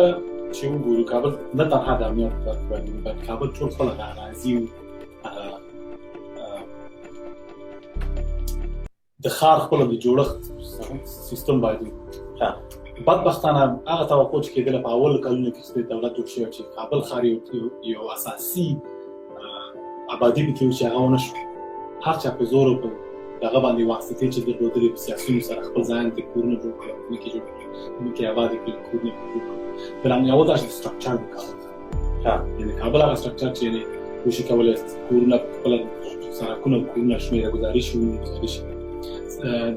چې وګورو کابل نه تنها د امنیت بلکې کابل ټول خپله د اراضي د ښار خپله د جوړښت سیستم باید بدبختانه هغه توقع چې کېدله په اولو کلونو کې چې د دولت جوړ شوی چې کابل ښار یو اساسي آبادي پکې و چې هغه ونه شو هر چا په زور او په دغه باندې واسطې چې درلودلې په سیاسیونو سره خپل ځان ته کورونه جوړ کړل ځمکې جوړ کړل ځمکې ابادې کړلې کورونه جوړ کړل بلان یو داسې سټرکچر د کابل یعنې کابل هغه سټرکچر چې یعنې کوشش کولی کورونه په خپله سړکونه کورونه شمېره ګزاري شي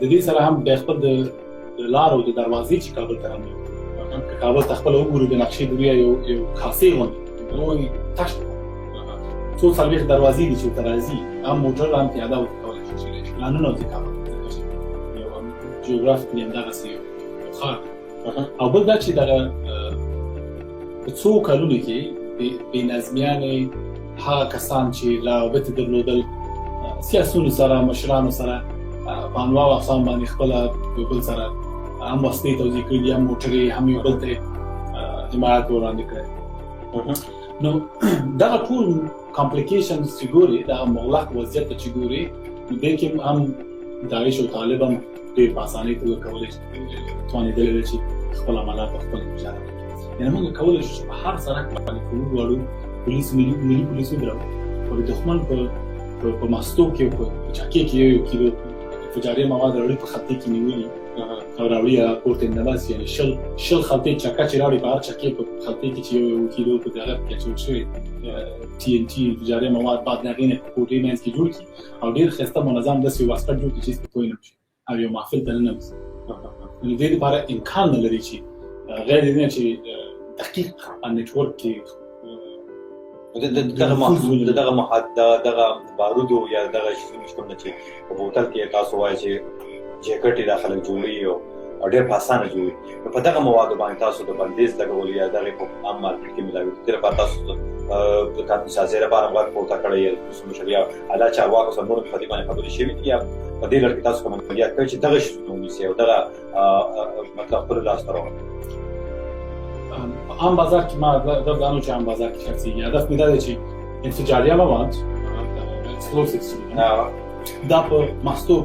د دې سره هم بیا خپل د لارو د دروازې چې کابل ته رامنې که کابل ته خپله وګورو د نقشې دنیا یو کاسې غوندې لوی تش څو څلوېښت دروازې دي چې ورته راځي هم موټر هم پیاده ورته کولی شي چې پلانونه ورته کابل ته یو جیوګرافیکلي همدغسې یو ښار او بل دا چې دغه په څو کلونو کې بې نظمیانې هغه کسان چې روابط درلودل سیاسونو سره مشرانو سره په انواع اقسام باندې خپله یو بل سره هم وسلې توزیع کړي دي هم موټرې هم یو بل ته حمایت وړاندې کړی نو دغه ټول کمپلیکیشنز چې ګورې دغه مغلق وضعیت ته چې ګورې نو دې کې هم داعش او طالب هم ډېر په اسانۍ توګه کولی توانېدلی ده چې خپل عملات او خپل تجارت وکړي یعنې موږ کولی شو چې په هر سړک باندې په وړو پولیس ملي پولیس ودرو او د دښمن په مستو کې او په چاکې کې یو کیلو انفجاري مواد راوړي په خطې کې نیولي او راوړي پورته اندباس یعنې شل خلطې چکه چې راوړي په هر چکې په خلطې کې چې یو کیلو په دغه کې اچول شوی TNT انفجاري مواد بعد د هغې نه په کوټې منځ کې جوړ کړي او ډېر ښایسته منظم داسې یو واسکټ جوړ کړي چې هېڅ پکې پوه نه شي او یو محفل ته ننوځي نو د دې لپاره امکان نه لري چې غیر د دې نه چې دقیق نیټورک کې دغه بارودو یا دغه شیزونه شتون چې په بوتل کې تاسو وایئ چې جیکټ یې دا خلک جوړوي او او ډېر په اسانه جوړوي. نو په دغه موادو باندې تاسو د بندیز لګول یا دغه په عام مارکیټ کې ملاوي تر په تاسو د قانون سازي لپاره غواړم پورته کړی یا مشریا اعلی چارواکو سره نور په دې باندې خبرې شوې دي یا په دې لړ کې تاسو کوم عملیات کوي چې دغه شی ونیسي او دغه مطلب خپل لاس ته راوړي؟ عام بازار کې ما دا غواړم چې عام بازار کې شخصي هدف مې دا دی چې انفجاري مواد explosives دا په مستو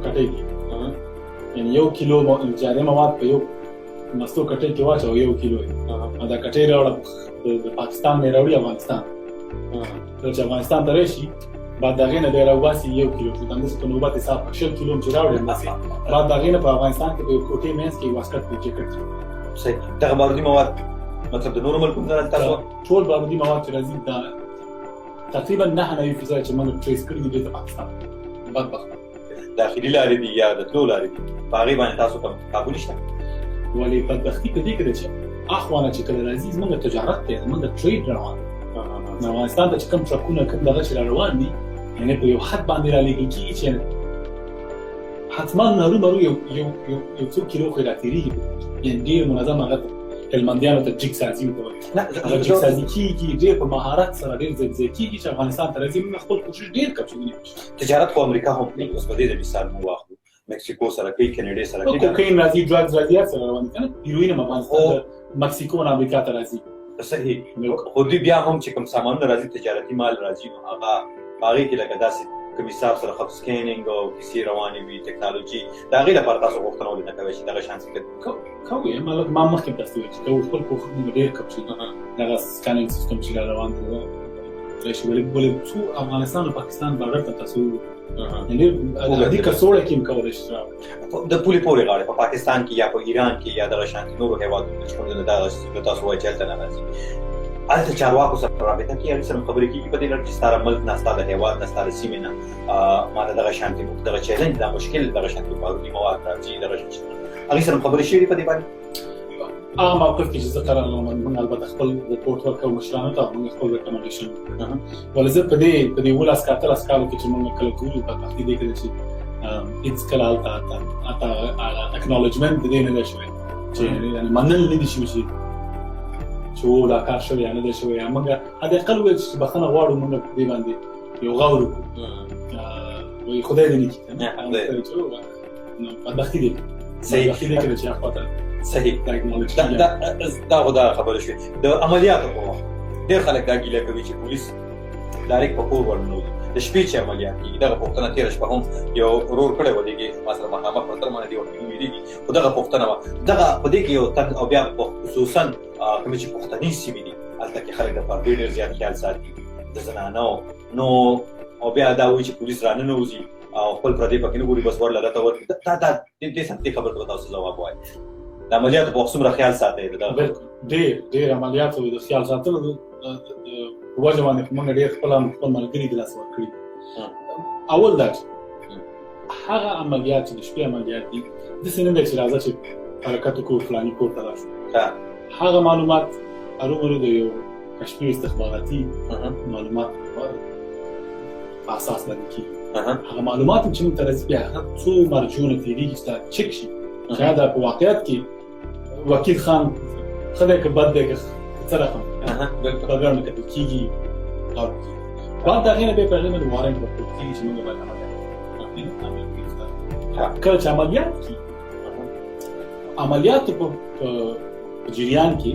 کټي کې یعنی 1 کیلو انفجاري مواد په یو مستو کټي کې واچو 1 کیلو دا کټي راوړل د پاکستان نه راوړي افغانستان چې افغانستان ته راشي بعد دغه نه راوباسي 1 کیلو د اندازې په نوبت حساب 10 کیلو چې راوړي بعد دغه نه په افغانستان کې په کوټې مینس کې واسکټ کې جیکټ صحیح. دغه بارودي مواد مطلب د نورو ملکونو نه تاسو ټول بارودي مواد چې راځي دا تقریبا 9% چې موږ ټریس کړی دي د پاکستان بدبخت داخلي لارې دي یا د تلو لارې دي په هغې باندې تاسو کوم قابو نشته؟ ولې بدبختي په دې کې ده چې اخوانه چې کله راځي زموږ تجارت دی زموږ ټریډ روان دی افغانستان ته چې کوم ټرکونه کوم دغه چې روان دي یعنې په یو حد باندې رالیږل کېږي چې حتما هرومرو یو څو کیلو خو راتېرېږي یعنې ډېر منظم هغه هلمندیانو ته جګ سازي ورته هغه جګ سازي کېږي ډېر په مهارت سره ډېر ځای کېږي چې افغانستان ته راځي موږ خپل کوشش ډېر کوو چې ونیو تجارت خو امریکا هم کوي. اوس په دې د مثال مو واخلو مکسیکو سره کوي کینیډا سره کوي کوکین راځي ډرګز راځي سره روان دي کنه هیروین هم افغانستان مکسیکو نه امریکا ته راځي. صحیح. خو دوی بیا هم چې کوم سامان راځي تجارتي مال راځي نو هغه هغې کې لکه داسې کوم حساب سره خط سکینینګ او کیسې روانې وي ټکنالوژي د هغې لپاره تاسو غوښتنه ولې نه کوئ چې دغه شان څه کوي ما مخکې تاسو ویل چې کوو خپل کوښښ موږ ډېر کوو چې دغه سکینینګ سیستم چې روان دی راشي ولې څو افغانستان او پاکستان بارډر ته تاسو یعنې د کڅوړه کې هم کولی شي د پولې پورې غاړې په پاکستان کې یا په ایران کې یا دغه شانتي نورو هېوادونو کې چې کوم دغه تاسو وایئ چې هلته نه راځي هلته چارواکو سره رابطه کې هغې سره خبرې کېږي په دې لړ چې ستا د ملک نه ستا د هېواد نه ستا د سیمې نه ما ته دغه شانتي دغه چیلنج دا مشکل دغه شانتي بارودي مواد راځي دغه هغې سره خبرې شوې دي په دې باندې؟ هغه موقف کې چې زه قرار لرم موږ البته خپل رپورټ ورکوو مشرانو ته موږ خپل ریکمنډیشن ولې زه په دې 11 کالو کې چې موږ کله ګورو بدبختي دې کې چې هېڅکله هلته اکنالجمنټ د دې نه دی شوی چې یعنې منل نه دي شوي چې دا کار شوی یا نه دی شوی موږ حداقل وویل چې بخښنه غواړو موږ په دې باندې یو غور وکړو وایي خدای دې نه کړي نو بدبختي دې بدبختي دې کړې چې هغه صحیح دا خو دا خبره شوې د عملیاتو په وخت ډېر خلک دا ګیله کوي چې پولیس ډایرکټ په کور ورننوځي د شپې چې عملیات کېږي دغه پوښتنه تېره شپه هم یو ورور کړی و دې ما سره مخامخ ورته باندې دې ورته ویلېږي خو دغه پوښتنه وه دغه په دې کې یو تن او بیا خصوصا کومې چې پوښتنیز سیمې دي هلته کې خلک د پردې ډېر زیات خیال ساتي د زنانو نو او بیا دا وایي چې پولیس راننوځي او خپل پردې پکې نه ګوري بس ورله دته ورکړي دا دې سختې خبرې ته تاسو ځواب وایي د عملیاتو په وخت څومره خیال ساتئ؟ ډېر عملیاتو د خیال ساتلو په وجه باندې موږ ډېر خپل ملګري د لاسه ورکړي. اول دا چې هغه عملیات چې د شپې عملیات دي داسې نه دی چې راځه چې حرکت وکړو فلاني کور ته راشو هغه معلومات هرومرو د یو کشمیر استخباراتي معلومات په اساس باندې کېږي هغه معلومات چې موږ ته راځي بیا هغه څو مرجونه تېرېږي چې دا چک شي چې دا په واقعیت کې وکیل خان ښه دی که بد دی که څه رقم په ګرمه کتل کېږي غور کېږي بعد د هغې نه بیا په هغې باندې وارنټ ورکول کېږي چې موږ باید عملیات کله چې عملیات کېږي عملیاتو په جریان کې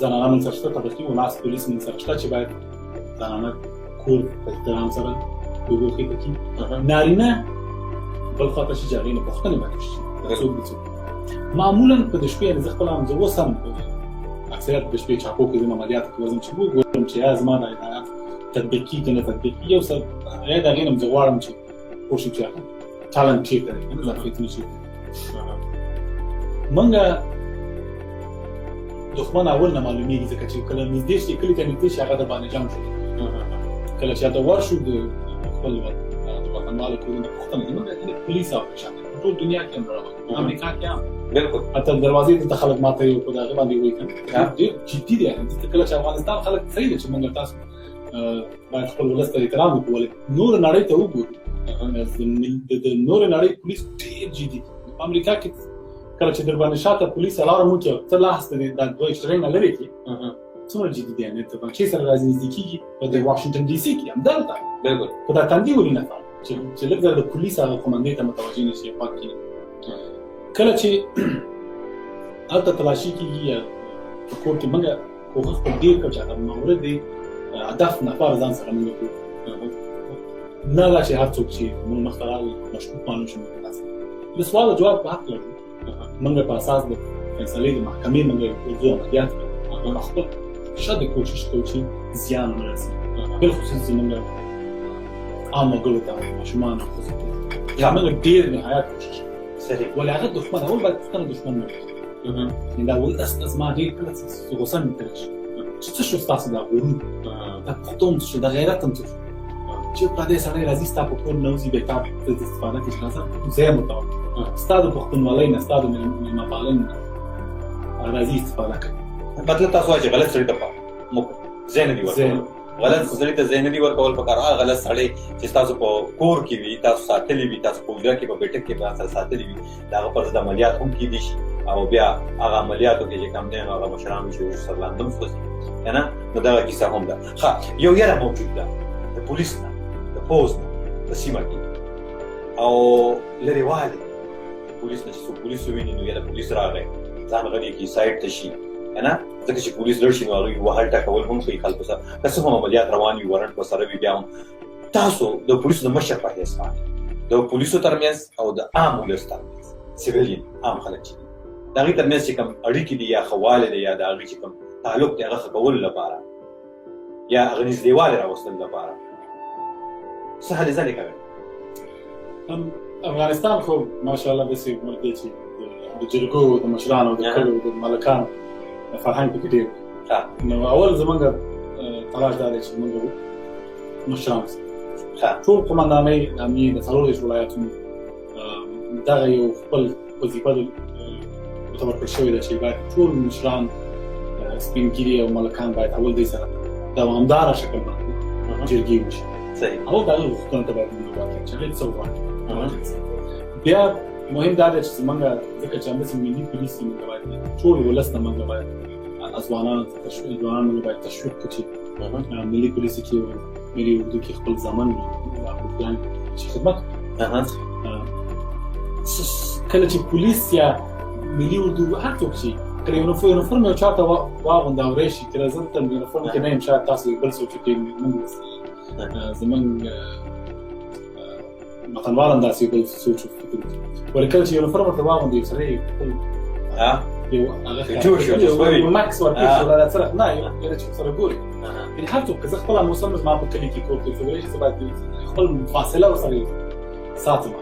زنانه من سره شته طبقي و ناس پولیس من سره شته چې باید زنانه کور په احترام سره وګوري پکې نارینه بل خاطر چې هغې نه پوښتنې باید وشي څوک دي څوک معمولا په د شپې زه خپله هم زه اوس هم اکثریت د شپې چاپو کې زم عملیاتو کې وزم چې وګورم چې یا زما دا هدایات تطبیق کېږي که نه تطبیق کېږي یو څه یا د هغې نه هم زه غواړم چې پوه شم چې ټالنټ چېرته دی که نه ظرفیتونه چېرته موږ دښمن اول نه معلومېږي ځکه چې کله نږدې شي کلي ته نږدې شي هغه در باندې جام شو کله چې هلته ورشو د خپل وطنوالو کورونه پوښتنه دي موږ پولیس اپریشن په ټول دنیا کې هم روان امریکا کې هم بالکل حتی دروازې ته خلک ماته یو په دغه باندې وایي که ډېر جدي دی چې کله چې افغانستان خلک صحیح دی چې موږ تاسو باید خپل ولس ته احترام وکړو ولې نور نړۍ ته وګورو د نور نړۍ پولیس ډېر جدي دي. په امریکا کې کله چې در باندې شاته پولیس الارم وکړي ته لاس ته دا دوه ایکسټرې نه لرې کړي څومره جدي دی نه ته بانکي سره راځي نږدې کېږي په د واشنګټن ډي سي کې همدلته بالکل په دا تندي ولې نه فعال چې لږ د پولیس هغه قومندې ته متوجه نه شي پاک کړي کله چې هلته تلاشي کېږي یا په کور کې موږ کوښښ کوو ډېر کړو چې هغه مورد هدف نفر ځان سره موږ کړو نه دا چې هر څوک چې موږ مخته راغلي مشکوک معلوم شي موږ داسې د سوال د جواب په حق لرو موږ په اساس د فیصلې د محکمې موږ موضوع عملیات کړو خپل شاید کوشش کوو چې زیان ونه رسي بالخصوص زموږ عام وګړو ته ماشومان او ښځو ته موږ ډېر نهایت کوشش صحیح ولې هغه دښمن اول باید پوښتنه دښمن نه وي دا ولس زما ډېر کله چې غوسه مې ترې شي چې څه شو ستاسو دا غرور دا پښتون څه شو دا غیرت هم څه شو چې پردی سړی راځي ستا په کور نوځي بېکار ته استفاده کوي ښځه زه یې متوقع ستا د پښتونولۍ نه ستا د مېلمهپالنې نه راځي استفاده کوي مطلب تاسو وایئ چې غلط سړي ته ځای نه دي ورکول غلط سړي ته ځای نه دي ورکول پکار هغه غلط سړی چې تاسو په کور کې وي تاسو ساتلی وي تاسو په حجره کې په بیټک کې به ساتلی وي د هغه پر ضد عملیات هم کېدی شي او بیا هغه عملیاتو کې چې کم دی نو هغه مشران وي چې سرلاندم سوځي که نه نو دغه کیسه هم ده ښه یو یره موجود ده د پولیس نه د پوځ نه په سیمه کې او لرېوالی پولیس نه چې څوک پولیس وویني نو یا د پولیس راغی ځان غلی کړي سایډ ته شي که نه ځکه چې پولیس لړ شي نو هغوی وهل ټکول هم ښایي خلکو سره که څه هم عملیات روان وي ورنټ ورسره وي بیا هم تاسو د پولیسو د مشر په حیث باندې د پولیسو ترمنځ او د عام ولس ترمنځ سیویلین عام خلک چې د هغوی ترمنځ چې کوم اړیکې دي یا ښه والی دی یا د هغوی چې کوم تعلق دی هغه ښه کولو لپاره یا هغه نږدېوالی راوستلو لپاره څه هلې ځلې کوئ افغانستان خو ماشاءالله داسې ملک دی چې د جرګو د مشرانو د کلیو د ملکانو فرهنګ پکې ډېر نو اول زموږ تلاش دا دی چې موږ مشران ټول قومندانۍ امنیې د څلور دېرش ولایتونو دغه یو خپل وظیفه معتبر کړل شوې ده چې باید ټول مشران سپین ږیري او ملکان باید اول دې سره دوامداره شکل باندې جرګې وشي او د هغې غوښتنو ته باید موږ وکړو چې هغوی څه وغواړي بیا مهم دا دی چې زموږ ځکه چې همداسې ملي پولیس دي موږ باید ټول ولس ته موږ باید ځوانان موږ باید تشویق کړو چې ملي پولیس کې ملي اردو کې خپل زامن اردوګان چې خدمت کله چې پولیس یا ملي اردو هر څوک شي کله یونیفورم یو چاته واغونده او راشي کله زه دلته یونیفورم کې نه یم شاید تاسو بل څوک چې موږ زموږ وطنوال هم داسې بل څوک ولې کله چې یونیفورم ورته واغوندي یو سړی یو ماکس ورکړي دا سره نه یو چې سره ګوري یعنې هر څوک که زه خپله موسم زما په کلي کې کور کوي څه ویلی چې زه باید خپل فاصله ورسره ساتم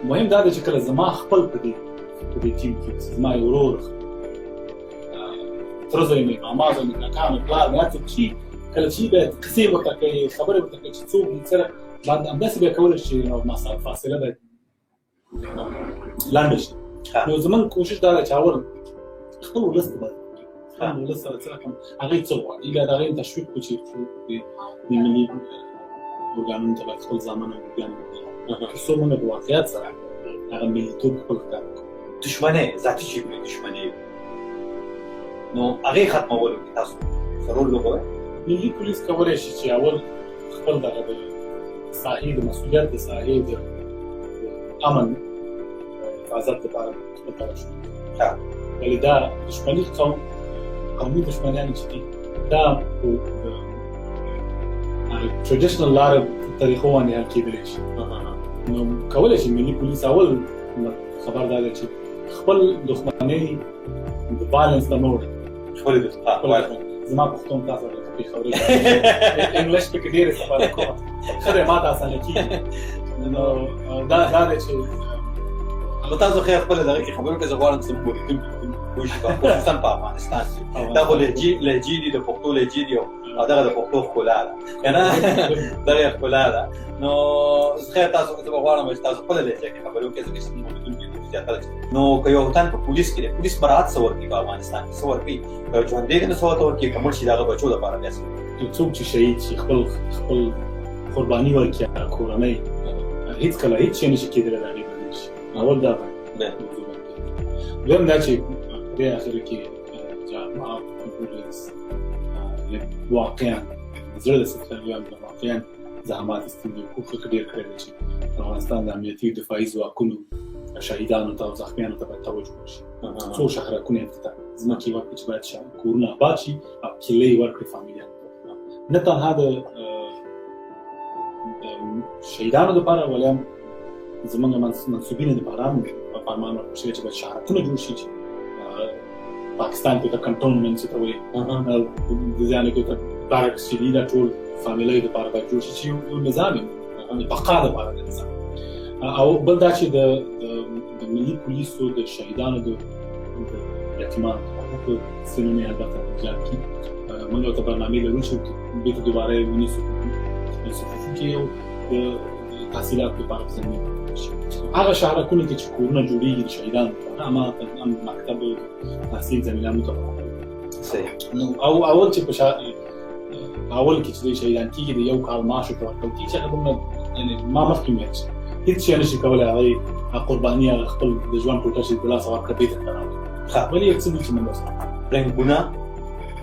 مهم دا دی چې کله زما خپل په دې ټیم کې زما یو ورور تره زوی مې ماما زوی مې کاکا مې پلار مې هر څوک چې کله چې باید قصې ورته کوي خبرې ورته کوي چې څوک دې سره باید همداسې بیا کولی شي ما سره فاصله باید لنډه شي نو زموږ کوشش دا ده چې اول خپل ولس ته باید خپل ولس سره څه رقم هغوی څه غواړي بیا د هغوی تشویق کړو چې د ملي ارګانونو ته باید خپل زامن او ارګان وکړي تر څو موږ په واقعیت سره هغه ملیتوب خپل ښکار کړو دښمنۍ ذاتي جګړې دښمنۍ نو هغې ختمولو کې تاسو څه رول لوبوئ ملي پولیس کولی شي چې اول خپل دغه د ساحې د مسؤلیت د ساحې د امن حفاظت لپاره خپل تلاش وکړي ولې دا دښمني قومي دښمنیان چې دي دا په ټریډیشنل لارو طریقو باندې حل کېدلی شي نو کولی شي ملي پولیس اول خبر دا دی چې خپل دښمنۍ د وایلنس ته مه وړي زما پښتون تاسو ته خبرې انګلیش پکې ډېر استفاده کوم ښه دی ما ته اسانه کېږي نو دا دی چې نو تاسو خیر خپله دغه کې خبرې وکړئ زه غواړم چې زموږ اورېدونکي پوه شي خصوصا په افغانستان کې دا خو لهجې دي د پښتو لهجې دي او دغه د پښتو ښکلا ده که نه دغه یې ښکلا ده نو خیر تاسو زه به غواړم چې تاسو خپله لهجه کې خبرې وکړئ ځکه چې زموږ اورېدونکي زیاتره نو که یو وطن په پولیس کې دی پولیس مراعات څه ورکوي په افغانستان کې څه ورکوي که ژوندی دی نو څه ورته ورکوي که مړ شي د هغه بچو دپاره بیا څه یو څوک چې شهید شي خپل قرباني ورکړي کورنۍ هیڅکله هیڅ شی نشي کېدلی د هغې بدیل شي. اول دا موضوع باندې دویم دا چې په دې اخر کې جامعه پولیس واقعا زړه د سترګو واقعا زحمات ایستلي کوښښ ډېر کړی دی چې افغانستان د امنیتي دفاعي ځواکونو شهیدانو ته او زخمیانو ته باید توجه وشي. څو شهرکونه یې ته ځمکې ورکړي چې باید کورونه آباد شي او کیلې یې ورکړي فامیلیانو ته، نه تنها د شهیدانو دپاره ولې هم زموږ منصوبینو دپاره هم فرمان ورکړل شوی چې باید شهرکونه جوړ شي چې پاکستان کې ته کنټونمنټ ته وایي د دې یعنې کې ته بارکس چې دي دا ټول فامیلیو دپاره باید جوړ شي چې یو نظام د بقا دپاره د نظام. او بل دا چې د ملي پولیسو د شهیدانو د یتیمانو په سنونې البته زیات کړي. موږ ورته برنامې لرو چې دې ته دوباره ونیسو کې یو د تحصیلاتو لپاره زمینه شي. هغه شهرکونه کې چې کورونه جوړېږي د شهیدانو لپاره امانت مکتب تحصیل زمینه متوفر صحیح. نو اول چې په اول کې چې شهیدان کېږي د یو کال معاش ورته ورکول کېږي چې هغه دومره ما مخکې مې ویل هیڅ شی نشي کولی هغه قرباني هغه خپل د ژوند ټوټه چې د لاسه ورکړه بېرته ته راوړي. ولې یو څه دي چې موږ اوس رنګونه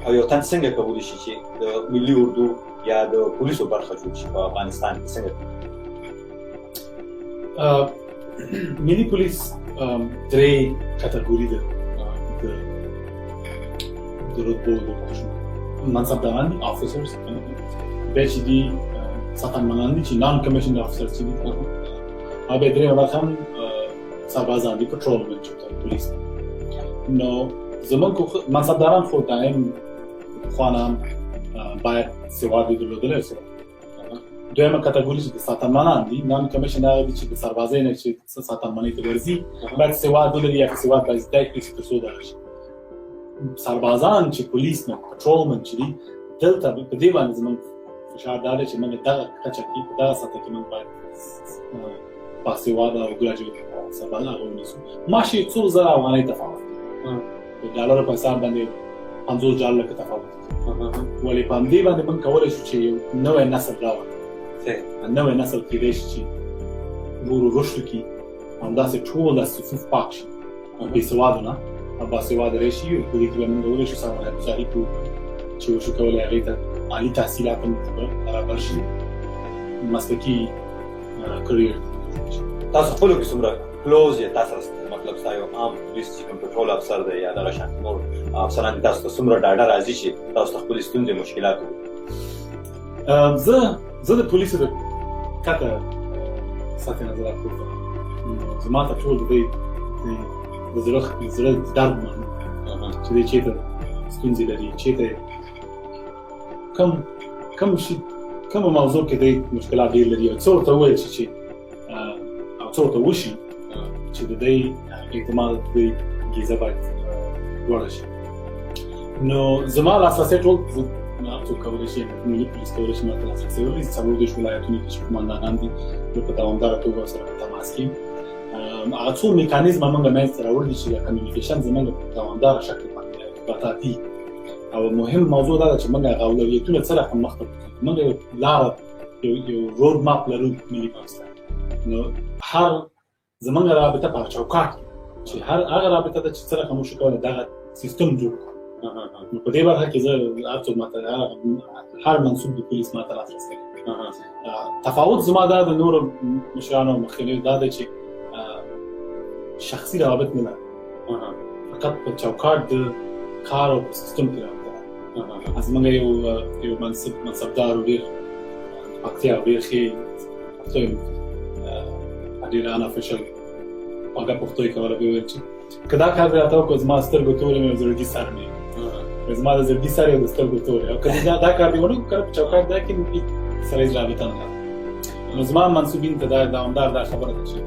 او یو تن څنګه کولی شي چې د ملي اردو یا د پولیسو برخه جوړ شي په افغانستان کې څنګه؟ ملي پولیس درې کټګوري ده د رتبو د منصبداران دي افیسرز، بیا چې دي ساتنمنان دي چې نان کمیشنډ افیسرز چې دي، او بیا درېیمه برخه هم سربازان دي پټرولمن چې ورته پولیس دي. نو زموږ منصبداران خو دایم پخوانه هم باید سواد یې درلودلی سو. دویمه کټګوري چې د ساتنمنان دي نان کمیشن هغه دي چې د سربازۍ نه چې ساتنمنۍ ته ورځي باید سواد ولري یا سواد باید زده کړي چې تر څو دغه شي. سربازان چې پولیس نه پټرولمن چې دي دلته په دې باندې زموږ فشار دا دی چې موږ دغه کچه کې په دغه سطح کې موږ باید باسواده او ګراجویټ سربازان هغه ونیسو. معاش یې څو زره افغانۍ تفاوت دی، د ډالرو په حساب باندې 50 ډالر لکه تفاوت دی. ولې په همدې باندې موږ کولی شو چې یو نوی نسل راوړو. نوی نسل کېدی شي چې ورو رشد وکړي، همداسې ټول د صفوف پاک شي بېسوادو نه او باسواده راشي. په دې کې به موږ کولی شو سرمایه‌ګذاري کوو چې وشو کولی هغې ته عالي تحصیلات هم برابر شي، مسلکي کریر. تاسو خپلو کې څومره کلوز یې تاسو سره مطلب ستا یو عام پولیس چې کوم پټرول افسر دی یا دغه شانتې نور افسران تاسو ته څومره ډاډه راځي چې تاسو ته خپلې ستونزې مشکلات وکړي؟ زه د پولیسو د کته سطحې نظرات کوم. زما ته ټول د زړه درد مانو چې دی چېرته ستونزې لري، چېرته کومه موضوع کې دی مشکلات ډېر لري او څه ورته وویل شي او څه ورته وشي چې د دې اعتماد د دې ګیزه باید لوړه شي. نو زما لاسرسی ټول څوک کولی شي ملي پولیس کولی شي ما ته لاسرسی ولري. 40 ولایتونه کې چې قومندانان دي په دوامداره توګه سره په تماس کې هغه څو میکانیزمه موږ منځته راوړي چې د کمیونیکیشن زموږ په دوامداره شکل باندې ارتباطاتي او مهم موضوع دا ده چې موږ اولویتونه څه رقم مخته کړو. موږ یو لاره یو رود ماپ لرو ملي پاکستان. نو هر زموږ رابطه په چوکاټ کې چې هغه رابطه ده چې څه رقم وشو کولی دغه سیستم جوړ کړو. نو په دې برخه کې زه هر څوک ماته هر منصوب د پولیس ماته لاسرسی کوي. تفاوت زما دا د نورو مشرانو او مخکینیو دا ده چې شخصي روابط نه لرم، فقط په چوکاټ د کار او سیستم کې رابطه ده. زموږ یو منصبدار ډېر پکتیا ډېر ښې پښتو یې ډېر انافیشل خوږه پښتو یې کوله. بیا ویل چې که دا کار دې راته وکړو زما سترګو تورې مې زړګي سر مې زما د زړګي سر یې د سترګو تورې او که دا کار دې ونه کړو په چوکاټ دا کې سره هېڅ رابطه نه لرم. نو زما منصوبین ته دا دوامدار دا خبره ده چې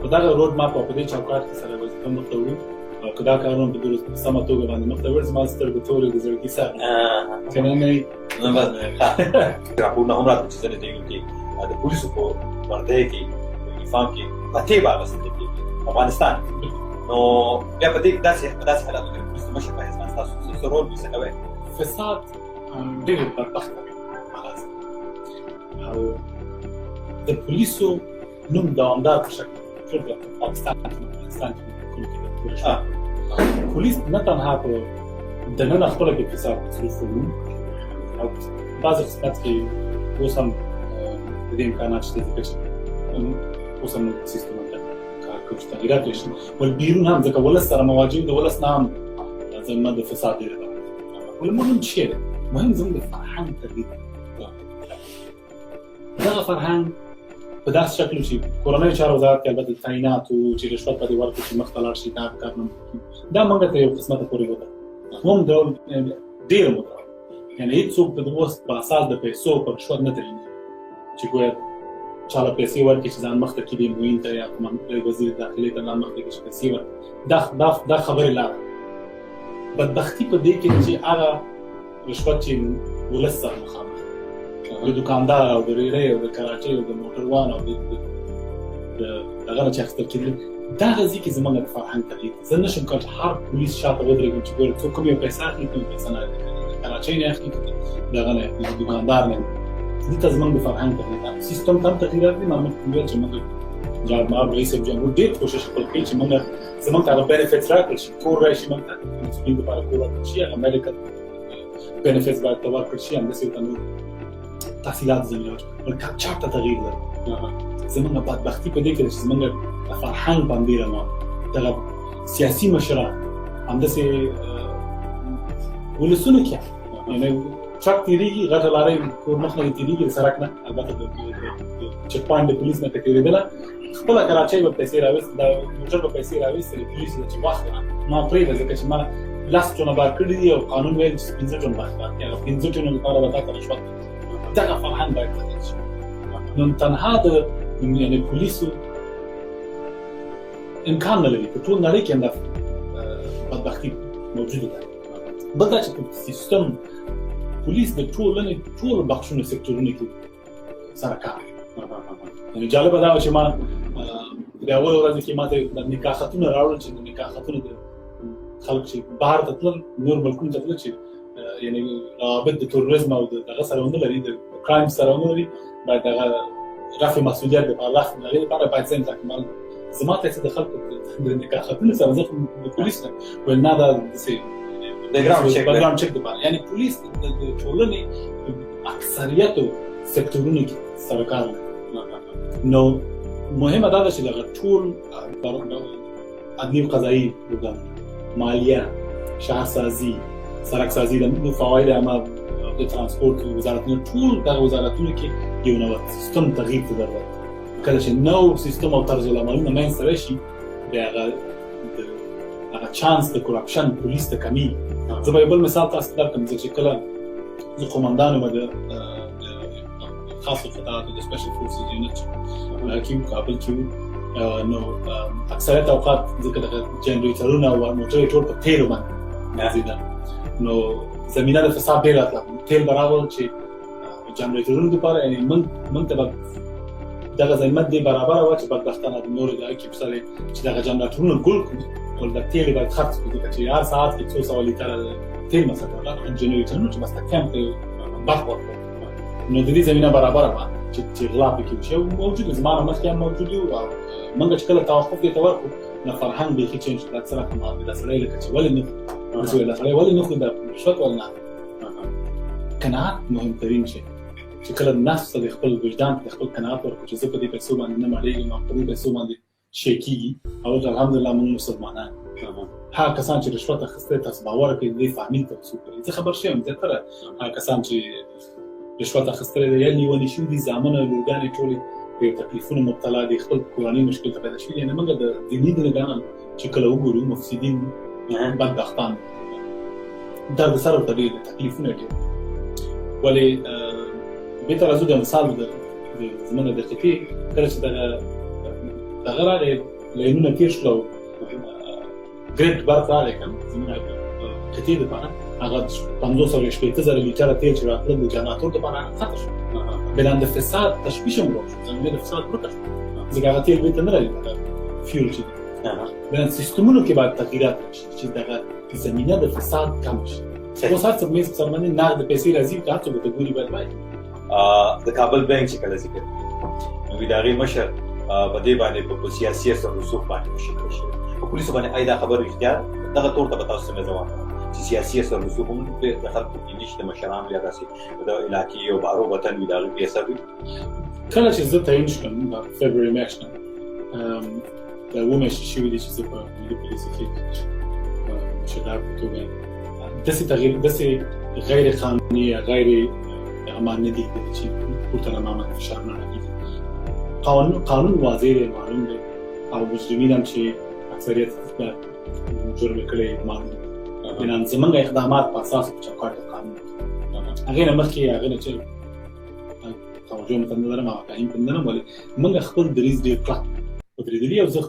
په دغه رود ماپ او په دې چوکاټ کې سره وظیفه مخته وړو او که دا کارونه په سمه توګه باندې مخته وړو زما سترګو تورې د زړګي سر که نه راپورونه هم راته چې ځینې ځایونو کې د پولیسو په وردی کې یونیفارم کې پتې به اغوستل کېږي افغانستان. نو بیا په دې داسې حالاتو کې د پولیسو مشر په حیث باندې تاسو څه رول څه کوئ؟ فساد ډېر بدبخته حالات او د پولیسو نوم دوامدار په شکل ټول په پاکستان کې کوم کې پولیس نه تنها په دننه خپله کې فساد مصروف وو او بعض قسمت کې اوس هم د دې امکانات شته ځکه چې اوس هم سیستم کار کوي چې تغییرات وشي ول بیرون هم ځکه ولس سره مواجه د ولس نه هم زموږ د فساد ډېره ده ول مهم څه دی مهم زموږ د فرهنګ تغییر دغه فرهنګ په داسې شکل چې کورنۍ چارو وزارت کې البته تعینات او چې رشوت په دې ورکړي چې مخ ته لاړ شي دا کار نه دا موږ ته یو قسمته پورې وته هم ډول ډېر متر یعنی هیڅوک د اوس په اساس د پیسو پر رشوت نه تللی چې ګویا چاله پیسې ورکړي چې ځان مخ ته کړي موین ته یا کوم وزیر داخلي ته ځان مخ ته کړي پیسې ورکړي دا خبرې لاره بدبختی په دې کې چې هغه رشوت چې ولس سره مخامخ د دکاندار او د ریړۍ او د کراچۍ او د موټروان او د دغه چې اخیستل کېدل دا غزي کې زموږ د فرهنګ تغییر زه نشم کولی چې هر پولیس شاته ودرېږم چې ګوره څوک کوم یو پیسه اخلي کوم پیسه نه اخلي کراچۍ نه اخلي دغه نه اخلي دکاندار نه دې ته زموږ د فرهنګ تغییر سیستم ته هم تغییرات دي ما مخکې وویل چې موږ جنرال رئیس جمهور ډېر کوشش وکړ چې موږ زموږ ته هغه بینیفټس راکړل شي کور راشي موږ ته مسؤلین دپاره کور ورکړل شي هغه میډیکل بینیفټس باید ته ورکړل شي همداسې ورته نور تحصیلات زمینه ول چاته تغییر لري زموږ بدبختي په دې کې چې زموږ د فرهنګ باندې روان دغه سیاسي مشران همداسې ولسونه کې یعنې ټرک تېرېږي غټه لارۍ کور مخ نه تېرېږي د سړک نه البته د چک پوینټ د پولیس نه که تېرېدله خپله کراچۍ به پیسې راویستې د موټر به پیسې راویستې د پولیس چې وخت ما پرېږده ځکه چې ما 10 ټونه بار کړي دي او قانون ویل چې 15 ټونه بار کړي هغه 15 ټونو لپاره به تا ته رشوت دغه فرهنګ باید تغییر شي نو تنها د یعنې پولیسو امکان نه لري په ټول نړۍ کې همدا بدبختي موجوده ده بل دا چې په سیستم پولیس د ټولنې ټولو بخشونو سکتورونو کې سره کار کوي یعنې جالبه دا وه چې ما د اوله ورځې کې ما ته د نکاح خطونه راوړل چې د نکاح خطونه د خلک چې بهر ته تلل نور ملکونو ته تلل چې یعنی رابط د تروریزم او دغه سره ونه لري د کرایم سره ونه لري باید دغه رفع مسؤلیت د الله د هغې لپاره باید ځان تکمل زما ته چې د خلکو د نکاح خطونه سره زه د پولیس نه ویل نه دا داسې بیکګراوند چک دپاره یعنې پولیس د ټولنې اکثریتو سکتورونو کې سره کار لري نو مهمه دا ده چې دغه ټول عدلي او قضایي ارګانونه مالیه شهرسازي سړکسازي د فواید عامه د ترانسپورت وزارتونو ټول دغه وزارتونو کې یو نوی سیستم تغییر ته ضرورت کله چې نو سیستم او طرز العملونه منځته راشي د هغه چانس د کرپشن پولیس ته کمی زه به یو بل مثال تاسو ته درکړم چې کله زه قومندان وم د خاصو خطراتو د سپیشل فورسز یونټ کې کابل کې نو اکثریت اوقات ځکه دغه جنریټرونه او موټرې ټول په تیلو باندې ګرځېدل نو زمینه د فساد ډېره راتله تیل به راغلل چې جنریټرونو دپاره یعنې موږ ته به دغه زحمت دې برابره وه چې بدبختانه د نورو د کې مثلا چې دغه جنریټرونه ګل کړو ول د تیل باید خرڅ کړو ځکه چې هر ساعت کې 200 لیټره تیل مصرف کړل جنریټرونه چې مستحکم ته برق ورکړي نو د دې زمینه برابره وه چې غلا پکې وشي او موجود زما نه مخکې هم موجود وو او موږ چې کله توقف دې ته ورکړو نو فرهنګ بیخي چینج کړ اکثره کومه د سړی لکه چې ولې نه سړی ولې نه خو د رشوت ول نه قناعت مهمترین شی چې کله نفس ته د خپل وجدان ته خپل قناعت ورکړو چې زه په دې پیسو باندې نه مړېږم او په دې پیسو باندې شی کېږي او الحمدلله موږ مسلمانان هغه کسان چې رشوت اخیستی تاسو باور کوئ دې فامیل ته وصول کړي زه خبر شوی یم زیاتره هغه کسان چې رشوت اخیستلی دی یا لیوني شوي دي زامنه لورګانې ټولې په تکلیفونو مبتلا دي خپل کورنۍ مشکل ته پیدا شوي یعنې موږ د دیني دنګانو چې کله وګورو مفسدین بدبختان درد سر ورته ډېر تکلیفونه ډېر ولې بېرته راځو د مثال زموږ د خطې کله چې دغه راغی لاینونه تېر شول او ګریډ برق راغی که نه زموږ خطې دپاره هغه 580,000 لیټره تیل چې راتلل د جنراتور دپاره هغه ختم شو بلان د فساد تشبیه هم وکړو زمینه د فساد ورکه شوه ځکه هغه تیل بېرته نه راځي فیول چې دی بلان سیستمونو کې باید تغییرات راشي چې دغه زمینه د فساد کمه شي اوس هر څه مې سره باندې نقد پیسې راځي که هر څوک ته ګوري باید وایي د کابل بانک چې کله ذکر نو د هغې مشر په دې باندې په سیاسي اثر رسوخ باندې مشکل شوی په پولیسو باندې آیا دا خبر رښتیا دغه طور ته به تاسو څنګه ځواب چې سیاسي اثر رسوخ هم د خلکو کې نشته د مشرانو یا داسې د علاقې یو بارو وطن وي د هغې بې اثر وي کله چې زه تعین شوم د فبروري میاشت نه د اووه میاشتې شوي دي چې زه په ملي پولیس کې مشردار په توګه داسې تغییر داسې غیر قانوني یا غیر عمل نه دي چې پورته له ما باندې فشار نه راغلی قانون واضح دی معلوم دی او مجرمین هم چې اکثریت جرم یې کړی معلوم بنان زمونږ اقدامات په اساس په چوکاټ د قانون هغې نه مخکې هغې نه چې توجه مې ته نه لرم او فهم ته نه لرم ولې موږ خپل دریځ ډېر کلک ودرېدلي او زه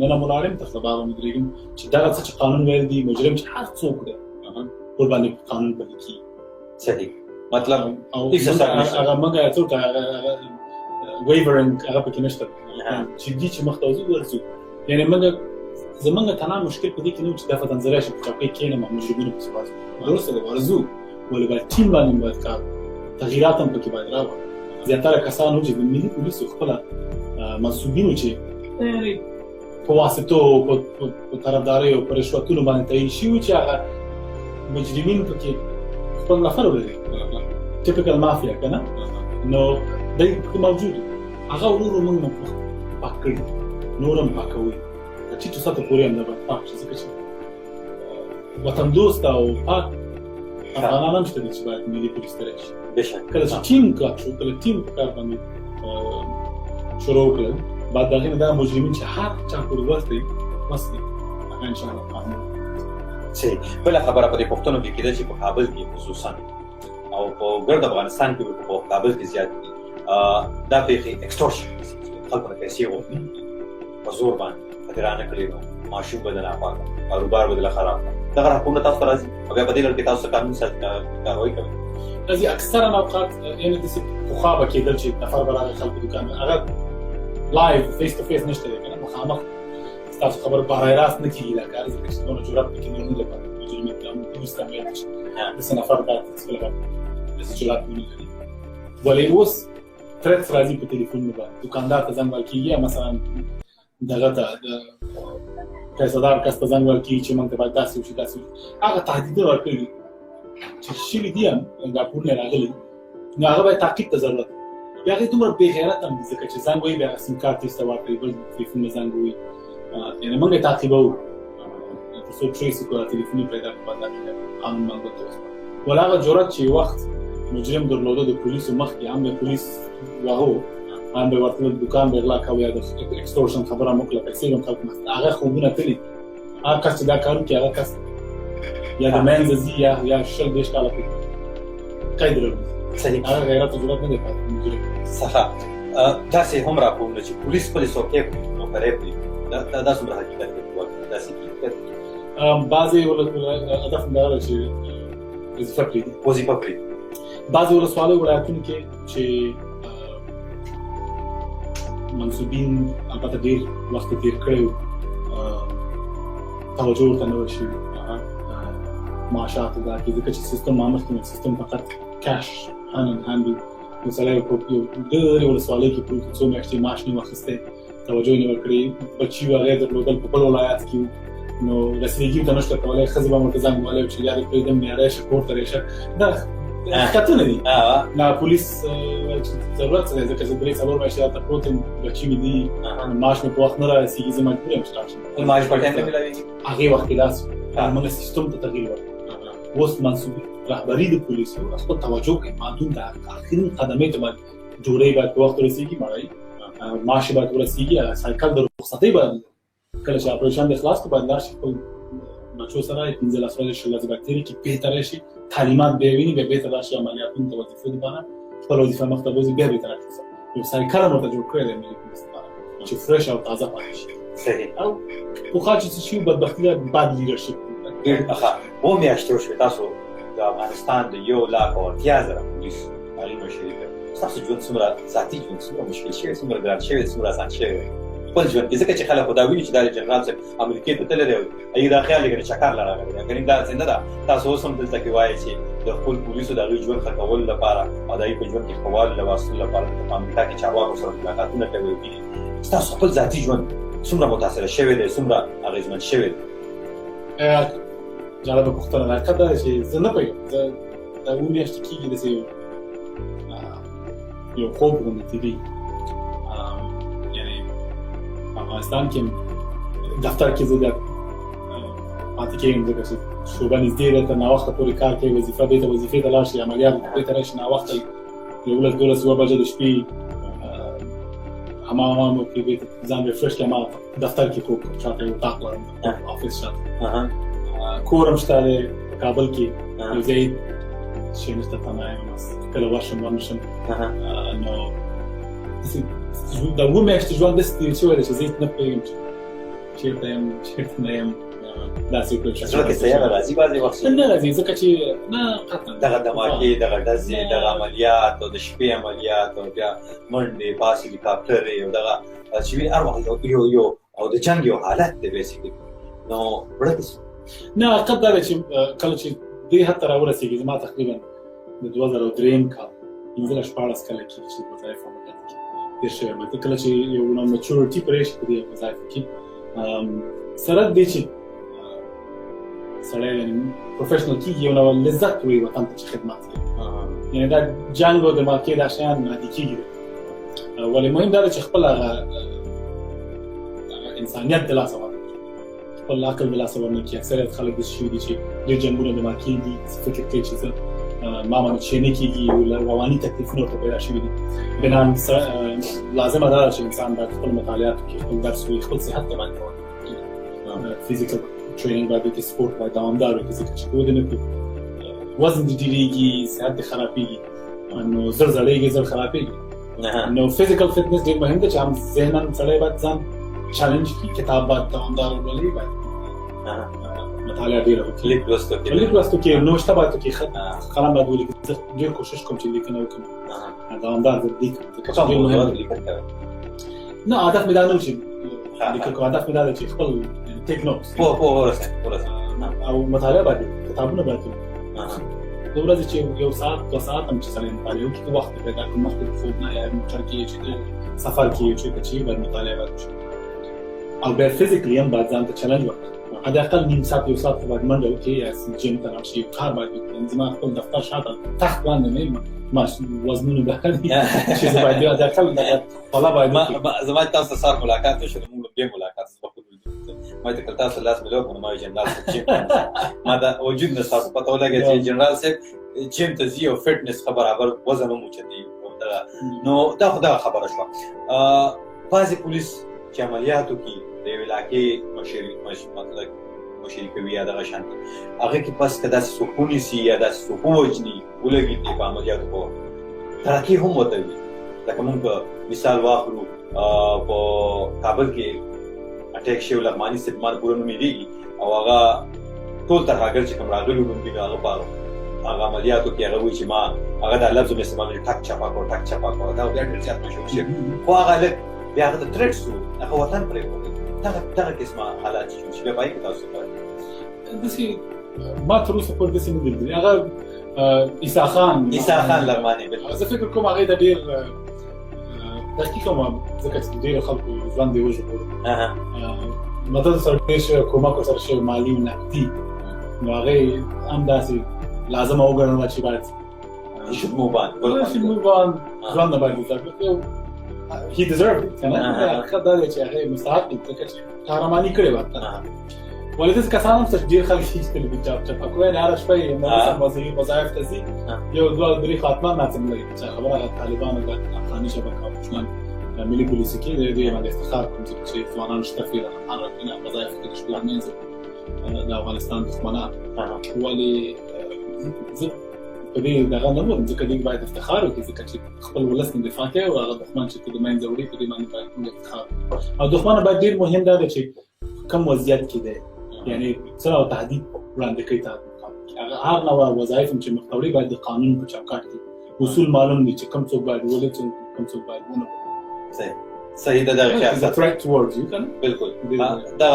نن هم ولاړ یم تر سبا به ودرېږم چې دغه څه چې قانون ویل دي مجرم چې هر څوک دی ورباندې قانون پلي کېږي صحیح مطلب هغه موږ څوک ویورنګ هغه پکې نشته چې دي چې مخ ته ځو ورځو یعنې موږ زمونږ تنها مشکل په دې کې نه و چې دا فتنظرۍ شي په چوکۍ کښېنم او مجرمینو پسې بازو درسته ده ورځو ولې باید ټیم باندې باید کار تغییرات هم پکې باید راوړو زیاتره کسان و چې د ملي پولیسو خپله منصوبینو چې په واسطو په طرفداریو په رشوتونو باندې تعین شوي چې هغه مجرمین پکې خپل نفر ولري ټیپیکل مافیا که نه نو دی پکې موجود هغه ورو ورو موږ نه پاک کړي نور هم پاکوي ټیټو سطحو پورې هم دا باید پاک شي ځکه چې وطن دوست او پاک افغانان هم شته دي چې باید ملي پولیس ته راشي کله چې ټیم کلک شو کله ټیم په کار باندې شروع وکړل بعد د هغې نه دا مجرمین چې هر چا پورې وس دی هغه انشاءالله قانون صحیح بله خبره په دې پوښتنو کې کېده چې په کابل کې خصوصا او په ګرد افغانستان کې په کابل کې زیات دي دا پیښې اکسټورشن خلکو نه پیسې غوښتي په زور باندې خطرانه کړي نو ماشوم به د ناپاکه کاروبار به دله خراب کړي دغه راپورونه تاسو ته راځي او بیا په دې لړ کې تاسو قانوني کاروایي کوئ راځي اکثرا اوقات یعنې داسې پخوا به کېدل چې نفر به راغی خلکو دوکان هغه لایو فیس ټو فیس نشته دی که نه مخامخ ستاسو خبر برای راست نه کېږي دا کار ځکه چې دونه جرأت پکې نه لري مجرمین دوست هم یاد شي داسې نفر باید هېڅکله داسې جرأت ونه لري ولې اوس ترټس راځي په تلیفونونو باندې دوکاندار ته زنګ وهل کېږي یا مثلا دغه ته د پیسهدار کس ته زنګ وهل کېږي چې موږ ته باید داسې وشي داسې وشي هغه تهدیدونه ورکړي چې شوي دي هم راپورونه یې راغلي نو هغه باید تعقیب ته ضرورت بیا هغې دومره بې غیرت هم دي ځکه چې زنګ وهي بیا سیم کارت یې ورته ورکوي بل تلیفون نه زنګ وهي یعنې موږ یې تعقیبوو تر څو پښې شي کړه تلیفون یې پیدا کړو بعد قانون باندې ورته وسپارو ول هغه جرأت چې وخت مجرم درلوده د پولیسو مخکې هم د پولیس واهو هم به ورته دوکان به غلا کوي یا د اکسټورشن خبره هم وکړه پیسې هم خلکو مخته هغه خوبونه تلي هغه کس چې دا کار وکړي هغه کس یا د منځه ځي یا شل دېرش کاله پورې قید لري صحیح هغه غیرت او جرأت نه دی پاتې مجرم څخه داسې هم راپورونه چې پولیس خپلې څوکۍ نوکرۍ کړي دا څومره حقیقت دی داسې حقیقت بعضې هدف همدغه چې وظیفه پرېږدي بعضې ولسوالیو ولایتونو کې چې منصوبین البته ډېر وخت تېر کړی و توجه ورته نه وه شوې معاشاتو دا کې ځکه چې سیستم ما مخکې سیستم فقط کش هاند هاند نو سړی په یو ډېرې ولسوالیو کې څو میاشتې معاش نه و اخیستی توجه یې نه ورکړې بچي و هغه یې درلودل په بل ولایت کې نو رسېدګي ورته نشته کولی ښځې به هم ورته زنګ وهلی چې یا دې پرېږدم یا راشي کور ته راشي دا حقیقتونه دي نه پولیس ضرورت څه دی ځکه چې 3-4 میاشتې هلته پروت یم بچي مې دي معاش مې په وخت نه رارسېږي زه مجبور یم چې لاړ شم معاش په ټایم نه ملاوېږي هغې وخت کې داسې موږ سیستم ته تغییر ورکړو اوس منصوبې رهبري د پولیسو خپل توجه کوي معلوم ده آخرین قدمې ته باید ډوډۍ باید په وخت ورسېږي مړی معاش باید ورسېږي سایکل د رخصتۍ باید کله چې اپریشن د خلاص کړو باید لاړ شي خپل بچو سره 15 ورځې 16 ورځې باید تېرې کړي بهتره شي تعلیمات بیا ویني بیا بېرته لاړ شي عملیاتونو ته وظیفو دپاره خپل وظیفه مخته بوځي بیا بېرته راشي یو سایکل هم ورته جوړ کړی دی ملي پولیس دپاره چې فرش او تازه پاتې شي صحیح او پخوا چې څه شي بدبختي ده بد لیډرشپ ښه اووه میاشتې وشوې تاسو د افغانستان د 1,80,000 پولیس هغې مشري کوئ ستاسو ژوند څومره ذاتي ژوند څومره مشکل شوی څومره ګران شوی څومره اسان شوی خپل ژوند کې، ځکه چې خلک خو دا ویني چې دا جنرال صاحب امریکې ته تللی دی، هغوی دا خیال لري چې چکر له راغلی دی. ګنې داسې نه ده. تاسو اوس هم دلته کې وایئ چې د خپل پولیسو د هغوی ژوند ښه کولو لپاره او د هغوی په ژوند کې ښه والي راوستلو لپاره په امریکا کې چارواکو سره ملاقاتونه کوي. ستاسو خپل ذاتي ژوند څومره متاثره شوی دی، څومره اغېزمن شوی دی؟ جالبه پوښتنه ده. حقیقت دا دی چې زه نه پوهېږم. زه دا 7 میاشتې کېږي داسې یو خوب غوندې تېرېږي. یعنې په افغانستان کې دفتر کې زه پاتې کېږم ځکه چې شعبه نږدې ده، ته ناوخته پورې کار کوي، وظیفه دې ته وظیفې ته لاړ شي، عملیات دې ته راشي ناوخته 11-12 بجې د شپې حمام وکړي، دې ته ځان ریفرش کړي. ما دفتر کې کوم شاته یو اطاق لرم، افیس شاته کور هم شته دی په کابل کې، یو ځای چې نشته ته نه یم، کله ورشم ورنشم. نو داسې د 7 میاشتې ژوند داسې تېر شوی دی چې زه نه پوهېږم چې چېرته یم چېرته نه یم. داسې وکړل چې زړه کې سیاره راځي بعضې وخت نه راځي، ځکه چې نه قطعا دغه دماکې، دغه ډزې، دغه عملیات او د شپې عملیات او بیا منډې پاس هلیکاپټرې او دغه چې وي هر وخت یو او د جنګ یو حالت دی بیسیکلي. نو وړه نه حقیقت دا دی چې کله چې دې حد ته راورسېږي، زما تقریبا د 2003 کال 15-16 کاله کې چې وظایف عملیات کې تېر شوی یم. کله چې یو میچورټي پرې شي په دې وظایفو کې، سره دې چې سړی پروفیشنل کېږي، یو ډول لذت وي وطن ته چې خدمت کوي. یعنې دا جنګ او دماکې دا شیان عادي کېږي. ولې مهم دا دی چې خپل هغه انسانیت د لاسه ورنکړي، خپل عقل د لاسه ورنکړي. اکثریت خلک داسې شوي دي چې ډېر جنګونه دماکې دي، فکر کوي چې زه ما باندې چې نه کېږي، رواني تکلیفونه ورته پیدا شوي دي. بنان لازمه دا ده چې انسان باید خپل مطالعات وکړي، خپل درس وکړي، خپل صحت ته باید پام وکړي، فزیکل ټریننګ باید وکړي، سپورټ باید دوامدار وکړي، ځکه چې که ودې نه کړو وزن دې ډېرېږي، صحت دې خرابېږي، نو زر زړېږي، زر خرابېږي. نو فزیکل فټنس ډېر مهم دی چې هم ذهناً سړی باید ځان چالنج کړي، کتاب باید دوامدار ولولي، باید مطالعه ډېره وکړي، لیک لوستو کې نوشته باید وکړي، قلم باید ولیکي. زه ډېر کوشش کوم چې لیکنه وکړم دوامدار لیکم، ځکه چې ډېر مهم دی. نه هدف مې دا نه و چې لیکل کوم، هدف مې دا دی چې خپل ټیک نوټس او مطالعه باید کتابونه باید وکړي. د ورځې چې 1 ساعت 2 ساعت هم چې سړی مطالعه وکړي، وخت پیدا کړي، مخکې د خوب نه یا موټر کې چې سفر کې چېرته چې باید مطالعه باید وشي. او بیا فزیکلي هم باید ځان ته چلنج ورکړي، حداقل نیم ساعت 1 ساعت باید منډه وکړي، یا جیم ته لاړ شي، کار باید وکړي. زما خپل دفتر شاته تخت باندې نه یم، وزنونه بهر دي چې زه باید بیا حداقل خوله باید وکړي. زما تاسو سره ملاقات وشو، موږ بیا ملاقات وکړو. ما ته کله تاسو لاس ملو کوم، ما جنرال صاحب جیم ما دا وجود نه تاسو پته ولګی چې جنرال صاحب جیم ته ځي او فټنس په برابر وزن هم اوچتي. نو دا خبره شوه. بعضې پولیس چې عملیاتو کې د یو علاقې مشري کوي یا دغه شان هغه کې بس که داسې څوک ونیسي یا داسې څوک ووژني ولګي په عملیاتو په ترقي هم ورته وي. لکه موږ مثال واخلو په کابل کې اټیک شوی لغماني صاحب ما پوره نوم یادېږي، او هغه ټول ترهګر چې کوم راغلي وو نو هغه په هغه عملیاتو کې هغه وایي چې ما هغه دا لفظ مې استعمال کړی، ټک چپا کړو، ټک چپا کړو. دا بیا ډېر زیات مشهور شوی، خو هغه هلک بیا هغه ته تھریټس وو، هغه وطن پرېښودی. دغه قسمه حالات چې بیا په هغې کې تاسو کوئ داسې ما تر اوسه پورې داسې نه دي لیدلي. هغه عیسی خان لغماني، زه فکر کوم هغې ته ډېر تحقیق هم ځکه چې ډېرو خلکو ژوند یې وژغوري، مدد سره ډېر شوی، کومک ورسره شوی مالي او نقدي. نو هغې هم داسې لازمه وګڼله چې باید موبان ژوند نه باید زده کړي. he deserved it، که نه؟ حقیقت دا دی چې هغې مستحق دي، ځکه چې قهرماني کړې وه. ولې داسې کسان هم شته چې ډېر خلک یې ایستلي دي چپکو، یعنې هره شپه یې وظایف ته ځي، 1-2 خاتمه ناڅم لري چې خبره هغه طالبانو د افغاني شبکه او دښمن ملي پولیسو کې د دوی باندې افتخار کوم چې ځوانان شته فی الحال وظایفو کې د شپې منځ د افغانستان دښمنان. ولې زه په دې دغه نه وم، ځکه دوی باید افتخار وکړي، ځکه چې خپل ولس نه دفاع کوي او هغه دښمن چې د منځه وړي په دې باندې باید موږ افتخار وکړو. او دښمن باید ډېر مهم دا دی چې کوم وضعیت کې دی، یعنې څه ډول تهدید وړاندې کوي ته هر نوع وظایف هم چې مخته وړي باید د قانون په چوکاټ کې اصول معلوم دي چې کوم څوک باید وولي، کوم څوک باید ونه. صحیح ده دغه It's a خیال threat towards you کنه بالکل دا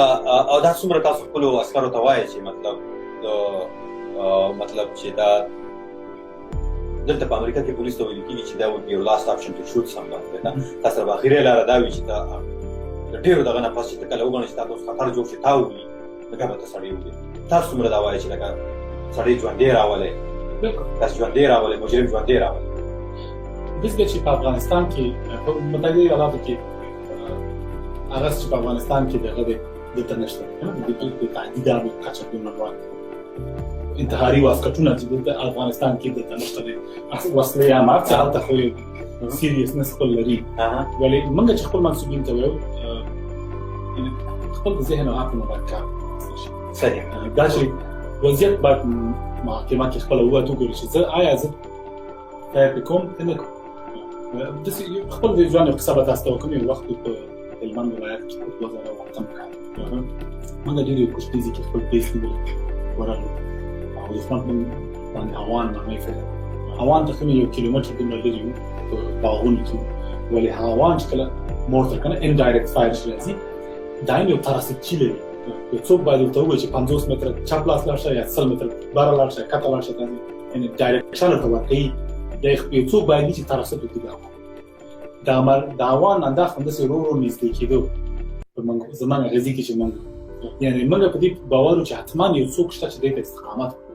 او دا څومره تاسو خپل عسکرو ته وایي چې مطلب چې دا دلته په امریکا کې پولیس ته ویل کېږي چې دا would be your last option to shoot someone دا تاسو به اخیری لاره دا وي چې دا ډېرو دغه نه پس چې کله وګڼئ چې تاسو خطر جوړ شي تا وویني لکه به ته سړی وګوري تاسو څومره دا وایي چې لکه سړی ژوندی راولی تاسو ژوندی راولی مجرم ژوندی راولی داسې چې په افغانستان کې په متحده ایالاتو کې هغه چې په افغانستان کې دغه دلته نشته د تعدیداتو کچه دومره لوړه انتحاري واسکټونه چې دلته افغانستان کې دلته نشته دي وسلې یا مات چې هلته خو سیریسنس خپل لري ولې موږ چې خپل منصوبین ته وایو خپل ذهن او عقل باید کار صحیح دا چې وضعیت باید محاکمه کې خپله ووایو وګورو چې زه آیا زه فکر کوم که نه کوم داسې خپل د ژوند یو قصه به تاسو ته وکړم یو وخت په هلمند ولایت کې په 2008 کال موږ ډېرې کوشتیزې کې خپل بیس نیولی ورغلو او دښمن موږ باندې هوان نامه یې کړې هوان تقریبا 1 کیلومتر دومره لرې وو په باغونو کې ولې هغه هوان چې کله مورته که نه انډایرکټ فایر چې راځي دا هم یو تراسچي لري یو څوک باید ورته ووایي چې 50 متره چپ لاس لاړ شه یا 100 متره بره لاړ شه کته لاړ شه یعنې ډایرکشن ورته ورکوي یو څوک باید وي چې تراسط وکړي د هوان انداز همداسې ورو ورو نږدې کېدو په زمانه غزي کې چې موږ یعنې موږ په دې باور وو چې حتما یو څوک شته چې دې ته استقامت وکړي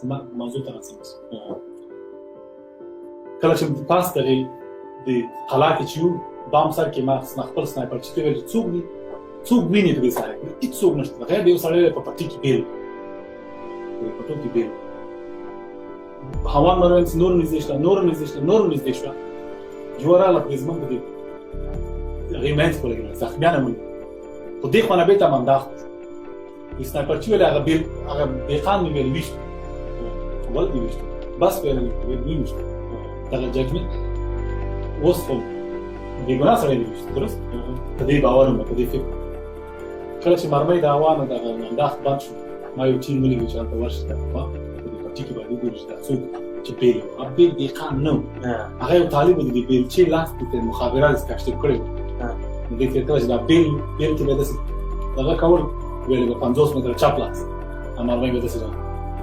زما موضوع ته راځم کله چې پاس دغې د حالات چې یو بام سر کې ما خپل سنایپر چې ویل څوک دي څوک ویني په دې سره هیڅ څوک نشته غیر د یو سړی په پټي کې بیل په پټو کې بیل هوان مرونس نور نږدې شوه جوړه له پرېزمن په دې هغې منځ په لګېدل زخمیانه مونږ خو دې خوا نه بېرته منداخ د سنایپر چې ویل هغه بېقان مې ویل ویشت ول مې ویشت بس ویل ویشت دغه ججمنټ اوس خو بېګناه سړی مې ویشت درست په دې باور مې په دې فکر کله چې مرمۍ د هوا نه دغه منداخ بند شو ما یو ټیم ولیږي چې هلته ورشي ټیکي باندې وګورو چې دا څوک چې بیل و بیل دقیقا نه و هغه یو طالب د دې بیلچې لاس ته مخابرات کاشتې کړی نو دې کله چې دا بیل کې به داسې دغه کول ویل به 50 متره چپ لاس مرمۍ به داسې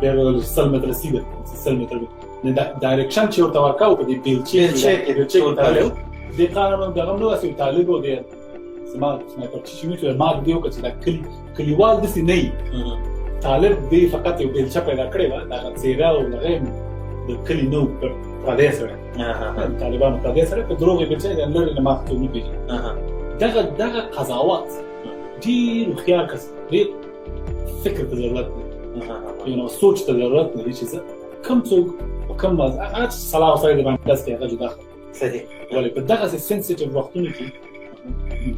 بیا به 100 متره سیده 100 متره نه ډایرکشن چې ورته ورکاو په دې بیلچې کې تړلی دقیقا دغه نو داسې طالب و دی زما سنایپر چې مې ما دې وکړه چې دا کلیوال داسې نه وي طالب دې فقط یو بیلچه پیدا کړې وه دغه څېره او هغه د کلي نه و پردی سړی طالبانو پردی سړی په دروغ یې بیلچه یې لرې نه ما څوک نه پېژني دغه قضاوت ډېر هوښیار کس ډېر فکر ته ضرورت لري سوچ ته ضرورت لري چې زه کوم څوک په کوم هغه چې صلاح سړی د باندې داس کوي هغه جدا صحیح ولې په دغسې سینسیټیو وختونو کې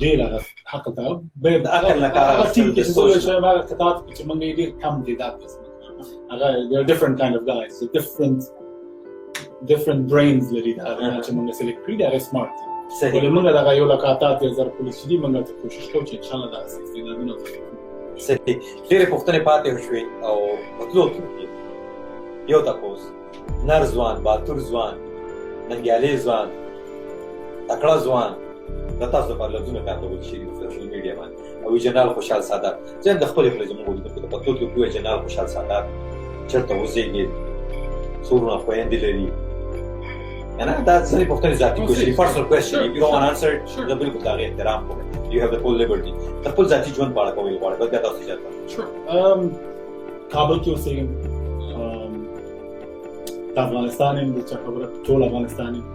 ډېر هغه حق ته باید د عقل نه کار هغه ټیم کې چې زه چې هغه قطعات چې موږ یې ډېر کم دي دا هغه they are different kind of guys different brains لري دا چې موږ سلیکټ کړي دا سمارټ صحیح ولې موږ دغه یو لکاتات یا زر پولیس چې دي موږ ته کوشش کوو چې انشاءالله دا استعدادونه صحیح ډېرې پوښتنې پاتې شوې او مطلوب کې یو تپوس نر ځوان باتور ځوان ننګیالي ځوان تکړه ځوان د تاسو لپاره لفظونه کارول شي په سوشل میډیا باندې او جنرال خوشحال سادات زه د خپل خپل زموږ د پټو کې کوی جنرال خوشحال سادات چرته وزيږي څورونه خويندې لري انا دا ځلې پوښتنې ذاتي کوشش پرسنل کوېسچن یو ډونټ انسر د بالکل دا احترام کوم یو هاف د فول لیبرټي د خپل ذاتي ژوند په اړه کومې غواړئ بل تاسو اجازه کابل کې اوسېږم د افغانستان یم د چا خبره ټول افغانستان یم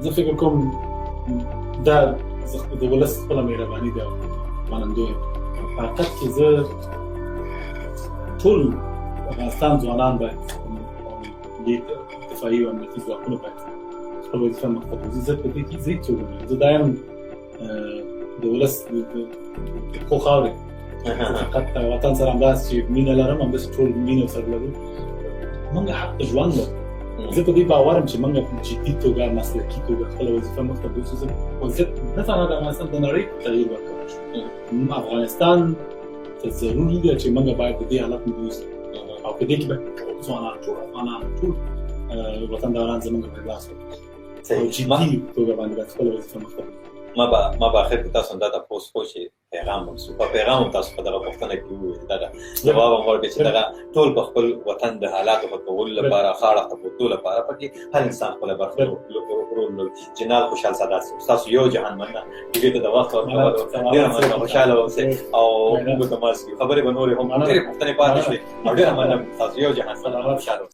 زه فکر کوم دا د ولس خپله مهرباني ده منندوی یم په حقیقت کې زه ټول افغانستان ځوانان باید دفاعي او امنیتي ځواکونه باید خپل وظیفه مخته بوځي زه په دې کې زه هېڅ څوک نه یم زه دا یم د ولس د پښو خاورې فقط وطن سره همداسې چې مینه لرم همداسې ټول مینه ورسره لرو موږ حق د ژوند لرو زه په دې باور یم چې موږ په جدي توګه مسلکي توګه خپله وظیفه مخته بوځو زه وضعیت نه تنها د افغانستان د نړۍ تغییر ورکولی شو افغانستان ته ضروري ده چې موږ باید د دې حالت نه ووځو او په دې کې به ټول ځوانان ټول افغانان ټول وطنداران زموږ په لاس ورکړي صحیح. جدي توګه باندې باید خپله وظیفه مخته وړي. ما به اخر کې تاسو دا تاسو خو چې پیغام ورسو په پیغام تاسو په دغه پښتنه کې وویل دا جواب هم ورکړي چې دغه ټول په خپل وطن د حالاتو په کولو لپاره خاړه ته بوتلو لپاره پکې هر انسان خپل برخه جنرال خوشحال سادات تاسو یو جهان مننه دې ته د وخت ورکړه ډېر مننه خوشاله اوسئ او موږ ته ماسي خبرې به نورې هم ډېرې پوښتنې پاتې شوې او ډېر مننه تاسو یو جهان مننه خوشاله